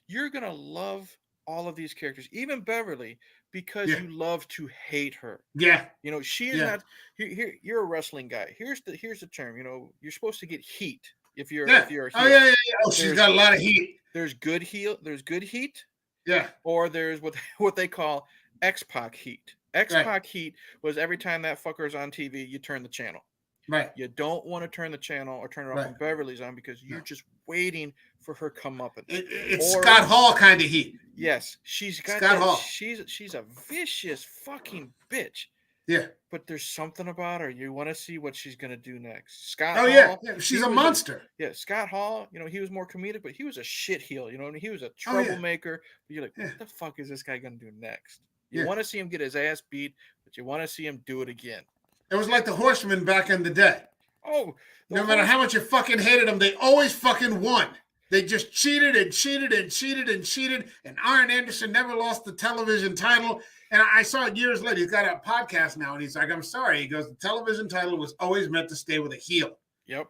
B: you're going to love all of these characters, even Beverly, because
A: Yeah.
B: you love to hate her.
A: Yeah.
B: She is
A: Yeah.
B: not. You're a wrestling guy. Here's the term. You're supposed to get heat if you're
A: Yeah.
B: if you're a
A: Oh
B: heel.
A: yeah, yeah, yeah. Oh, she's
B: There's
A: got a lot of heat.
B: there's good heel. There's good heat,
A: Yeah.
B: or there's what they call X-Pac heat. X-Pac
A: Right.
B: heat was every time that fucker's on TV, you turn the channel.
A: Right.
B: You don't want to turn the channel or turn it off
A: Right.
B: when Beverly's on, because
A: No.
B: you're just waiting for her comeuppance.
A: It's Scott Hall kind of heat.
B: Yes, she's got
A: Scott
B: that.
A: Hall.
B: She's a vicious fucking bitch.
A: Yeah.
B: But there's something about her. You want to see what she's gonna do next. Scott
A: Oh
B: Hall.
A: yeah. Yeah. She's
B: he
A: a
B: was
A: monster.
B: Yeah, Scott Hall. He was more comedic, but he was a shit heel. He was a
A: Oh, yeah.
B: troublemaker. But you're like,
A: Yeah.
B: what the fuck is this guy gonna do next? You
A: Yeah.
B: want to see him get his ass beat, but you want to see him do it again.
A: It was like the Horsemen back in the day.
B: Oh,
A: No matter how much you fucking hated them, they always fucking won. They just cheated and cheated and cheated and cheated. And Arn Anderson never lost the television title. And I saw it years later. He's got a podcast now, and he's like, "I'm sorry." He goes, "The television title was always meant to stay with a heel."
B: Yep.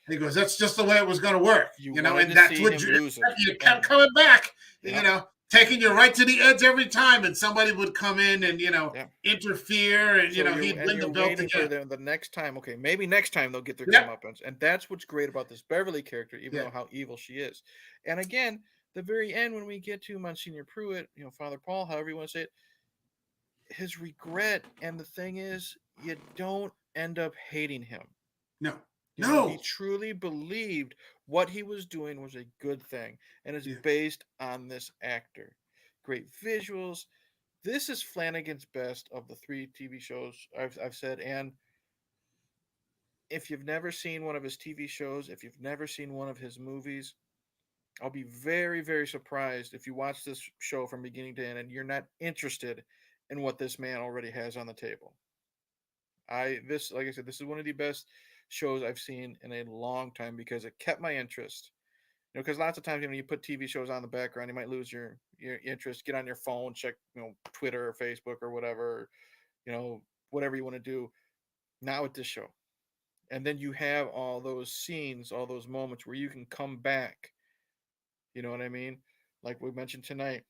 A: He goes, "That's just the way it was going to work."
B: You
A: And
B: wanted to
A: that's
B: see
A: what
B: him lose it.
A: you kept coming back.
B: Yep.
A: Taking you right to the edge every time, and somebody would come in and
B: Yep.
A: interfere, and he'd win the belt
B: waiting for
A: again.
B: the next time. Okay, maybe next time they'll get their
A: Yep.
B: comeuppance, and that's what's great about this Beverly character, even
A: Yeah.
B: though how evil she is. And again, the very end when we get to Monsignor Pruitt, Father Paul, however you want to say it, his regret, and the thing is, you don't end up hating him.
A: No.
B: He truly believed what he was doing was a good thing, and it's based on this actor. Great visuals. This is Flanagan's best of the 3 TV shows I've said. And if you've never seen one of his TV shows, if you've never seen one of his movies, I'll be very, very surprised if you watch this show from beginning to end and you're not interested in what this man already has on the table. Like I said, this is one of the best shows I've seen in a long time, because it kept my interest. Because lots of times, you put TV shows on the background, you might lose your interest. Get on your phone, check, Twitter or Facebook or whatever, whatever you want to do. Not with this show. And then you have all those scenes, all those moments where you can come back. You know what I mean? Like we mentioned tonight,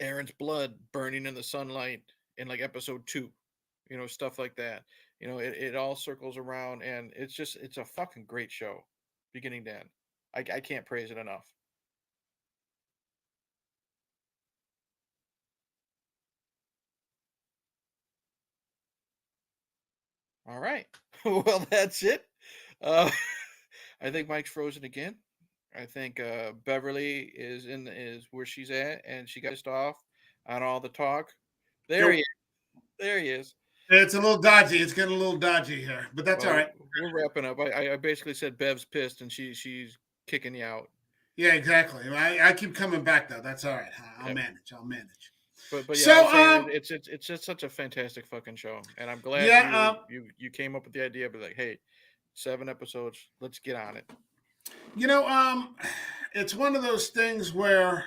B: Aaron's blood burning in the sunlight in like episode 2. Stuff like that. It all circles around, and it's a fucking great show, beginning to end. I can't praise it enough. All right. Well, that's it. Uh, I think Mike's frozen again. I think Beverly is where she's at, and she got pissed off on all the talk. There he is. There he is.
A: It's a little dodgy. It's getting a little dodgy here, but that's all right.
B: We're wrapping up. I basically said Bev's pissed, and she's kicking you out.
A: Yeah, exactly. I keep coming back though. That's all right. I'll
B: Yep.
A: manage. I'll manage.
B: But yeah, I
A: So
B: was saying it's just such a fantastic fucking show, and I'm glad
A: yeah,
B: you came up with the idea. But like, hey, 7 episodes, let's get on it.
A: you know, it's one of those things where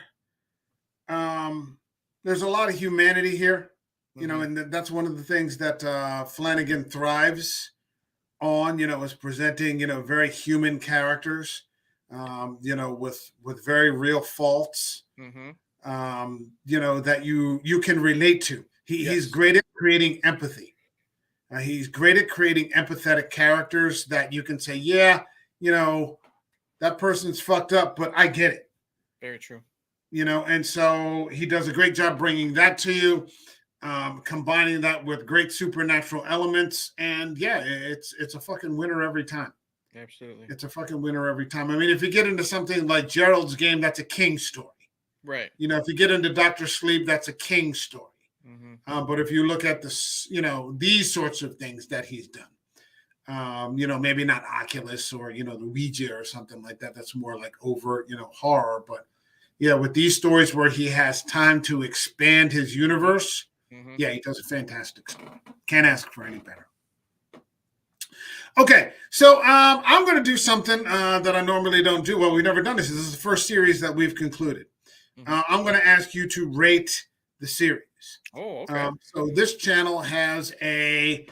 A: um there's a lot of humanity here,
B: Mm-hmm.
A: and that's one of the things that Flanagan thrives on, is presenting, very human characters, with very real faults,
B: Mm-hmm.
A: that you can relate to. He's
B: Yes.
A: great at creating empathy. He's great at creating empathetic characters that you can say, yeah, that person's fucked up, but I get it.
B: Very true.
A: And so he does a great job bringing that to you, combining that with great supernatural elements, and yeah, it's a fucking winner every time.
B: Absolutely.
A: It's a fucking winner every time. I mean, if you get into something like Gerald's Game, that's a King story.
B: Right.
A: If you get into Doctor Sleep, that's a King story.
B: Mm-hmm.
A: But if you look at these sorts of things that he's done, maybe not Oculus or the Ouija or something like that. That's more like overt, horror. But yeah, with these stories where he has time to expand his universe,
B: Mm-hmm.
A: yeah, he does a fantastic story. Can't ask for any better. Okay, so I'm going to do something that I normally don't do. Well, we've never done this. This is the first series that we've concluded.
B: Mm-hmm.
A: I'm going to ask you to rate the series.
B: Oh, okay.
A: So this channel has a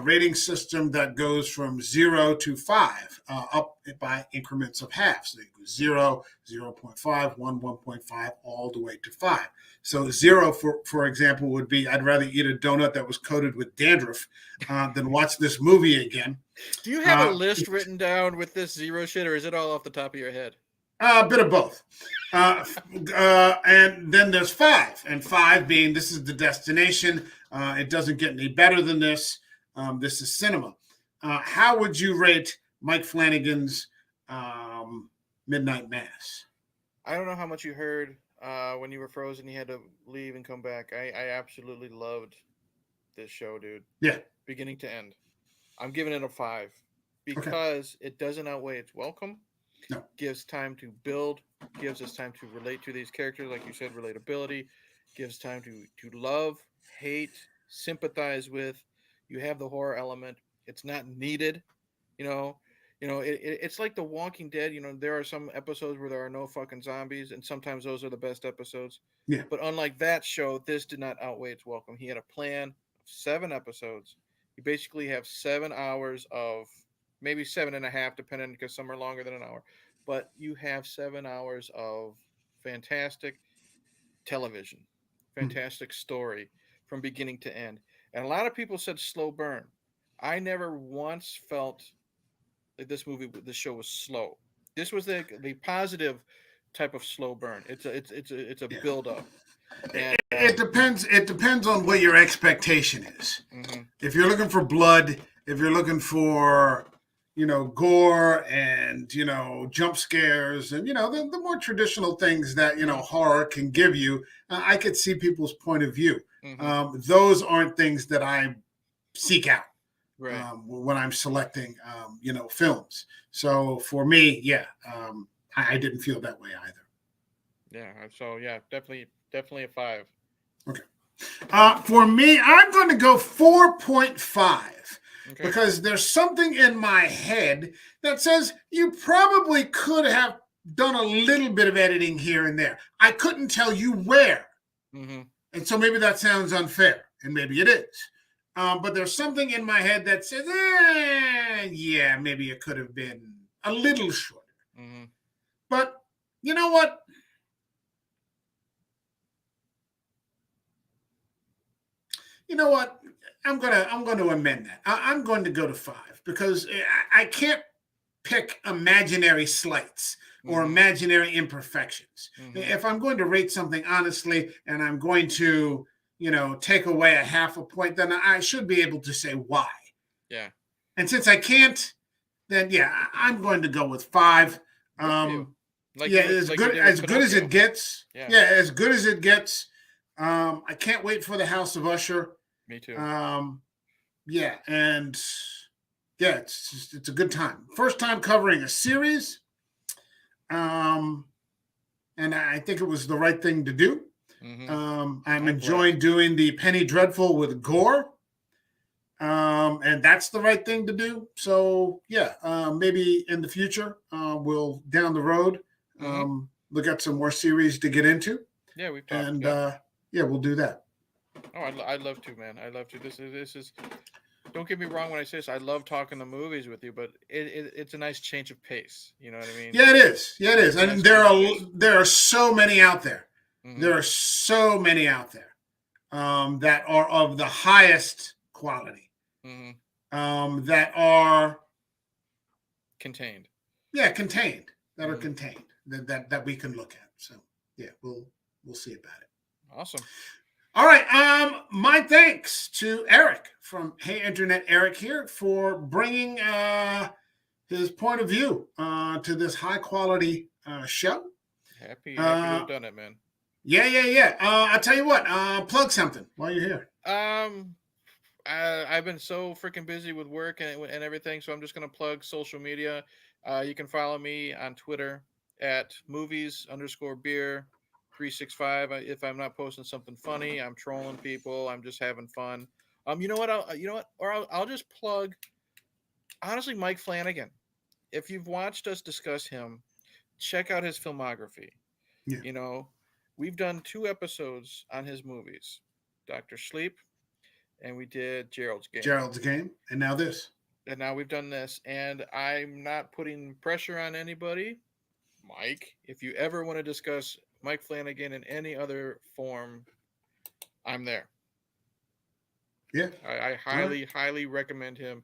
A: rating system that goes from 0 to 5, up by increments of half. So you go 0, 0.5, 1, 1.5, all the way to 5. So 0, for example, would be I'd rather eat a donut that was coated with dandruff than watch this movie again.
B: Do you have a list written down with this 0 shit, or is it all off the top of your head?
A: A bit of both. And then there's 5, and 5 being this is the destination. It doesn't get any better than this. This is cinema. How would you rate Mike Flanagan's Midnight Mass?
B: I don't know how much you heard when you were frozen. You had to leave and come back. I absolutely loved this show, dude.
A: Yeah.
B: Beginning to end. I'm giving it a 5 because it doesn't outweigh its welcome.
A: No.
B: Gives time to build, gives us time to relate to these characters, like you said, relatability, gives time to love, hate, sympathize with. You have the horror element. It's not needed, you know. It's like The Walking Dead. There are some episodes where there are no fucking zombies, and sometimes those are the best episodes.
A: Yeah.
B: But unlike that show, this did not outweigh its welcome. He had a plan of 7 episodes. You basically have 7 hours of maybe 7.5, depending, because some are longer than an hour. But you have 7 hours of fantastic television, fantastic story from beginning to end. And a lot of people said slow burn. I never once felt like this show was slow. This was the positive type of slow burn. It's a
A: Yeah.
B: build up.
A: And it depends. It depends on what your expectation is.
B: Mm-hmm.
A: If you're looking for blood, if you're looking for gore and jump scares and the more traditional things that horror can give you, I could see people's point of view.
B: Mm-hmm.
A: Those aren't things that I seek out
B: Right.
A: when I'm selecting films. So for me, yeah, I didn't feel that way either.
B: Yeah. So yeah, definitely a 5.
A: Okay. For me, I'm going to go 4.5.
B: Okay.
A: Because there's something in my head that says you probably could have done a little bit of editing here and there. I couldn't tell you where.
B: Mm-hmm.
A: And so maybe that sounds unfair, and maybe it is. But there's something in my head that says, yeah, maybe it could have been a little shorter.
B: Mm-hmm.
A: But you know what? I'm gonna amend that. I'm going to go to 5 because I can't pick imaginary slights or imaginary imperfections. Mm-hmm. If I'm going to rate something honestly and I'm going to take away a half a point, then I should be able to say why.
B: Yeah.
A: And since I can't, then yeah, I'm going to go with 5. As good as it gets. Yeah, as good as it gets. I can't wait for the House of Usher.
B: Me too.
A: Yeah, and yeah, it's a good time. First time covering a series. and I think it was the right thing to do. I'm enjoying doing the Penny Dreadful with gore. And that's the right thing to do. So yeah, maybe in the future, we'll down the road look at some more series to get into.
B: Yeah, we've talked.
A: And yeah, we'll do that.
B: Oh, I'd love to, man. I'd love to. This is. Don't get me wrong when I say this. I love talking the movies with you, but it's a nice change of pace. You know what I mean?
A: Yeah, it is. Yeah, it is. And
B: Nice
A: there are so many out there.
B: Mhm.
A: There are so many out there that are of the highest quality. That are
B: contained.
A: Yeah, contained. That are contained. That we can look at. So yeah, we'll see about it.
B: Awesome.
A: All right. My thanks to Eric from Hey Internet Eric here for bringing his point of view to this high quality show.
B: Happy to have done it, man.
A: Yeah. I'll tell you what. Plug something while you're here.
B: I've been so freaking busy with work and everything, so I'm just gonna plug social media. You can follow me on Twitter at movies_beer365. If I'm not posting something funny, I'm trolling people. I'm just having fun. You know what? I'll just plug. Honestly, Mike Flanagan. If you've watched us discuss him, check out his filmography.
A: Yeah.
B: You know, we've done 2 episodes on his movies, Dr. Sleep. And we did Gerald's Game.
A: And now this.
B: And now we've done this. And I'm not putting pressure on anybody. Mike, if you ever want to discuss Mike Flanagan in any other form, I'm there.
A: Yeah.
B: I highly recommend him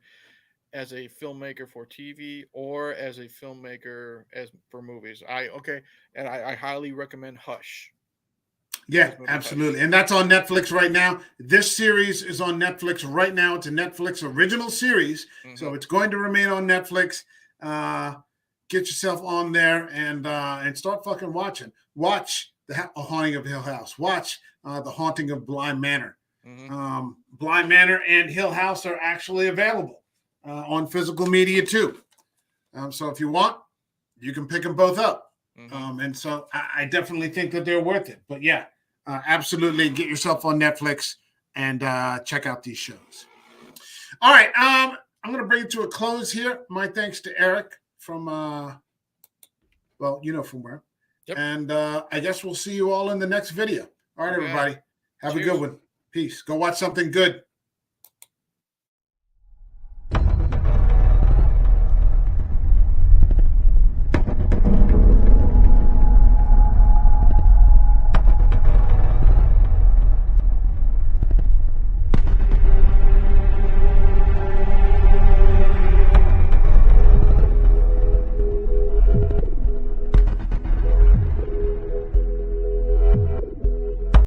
B: as a filmmaker for TV or as a filmmaker for movies. I highly recommend Hush.
A: Yeah, absolutely. And that's on Netflix right now. This series is on Netflix right now. It's a Netflix original series. So it's going to remain on Netflix. Get yourself on there and start fucking watching. Watch The Haunting of Hill House. Watch The Haunting of Bly Manor. Bly Manor and Hill House are actually available on physical media too. So if you want, you can pick them both up. And so I definitely think that they're worth it. But yeah, absolutely get yourself on Netflix and check out these shows. All right. I'm going to bring it to a close here. My thanks to Eric from, well, you know from where. Yep. And I guess we'll see you all in the next video. All right, everybody. Have a good one. Peace. Go watch something good.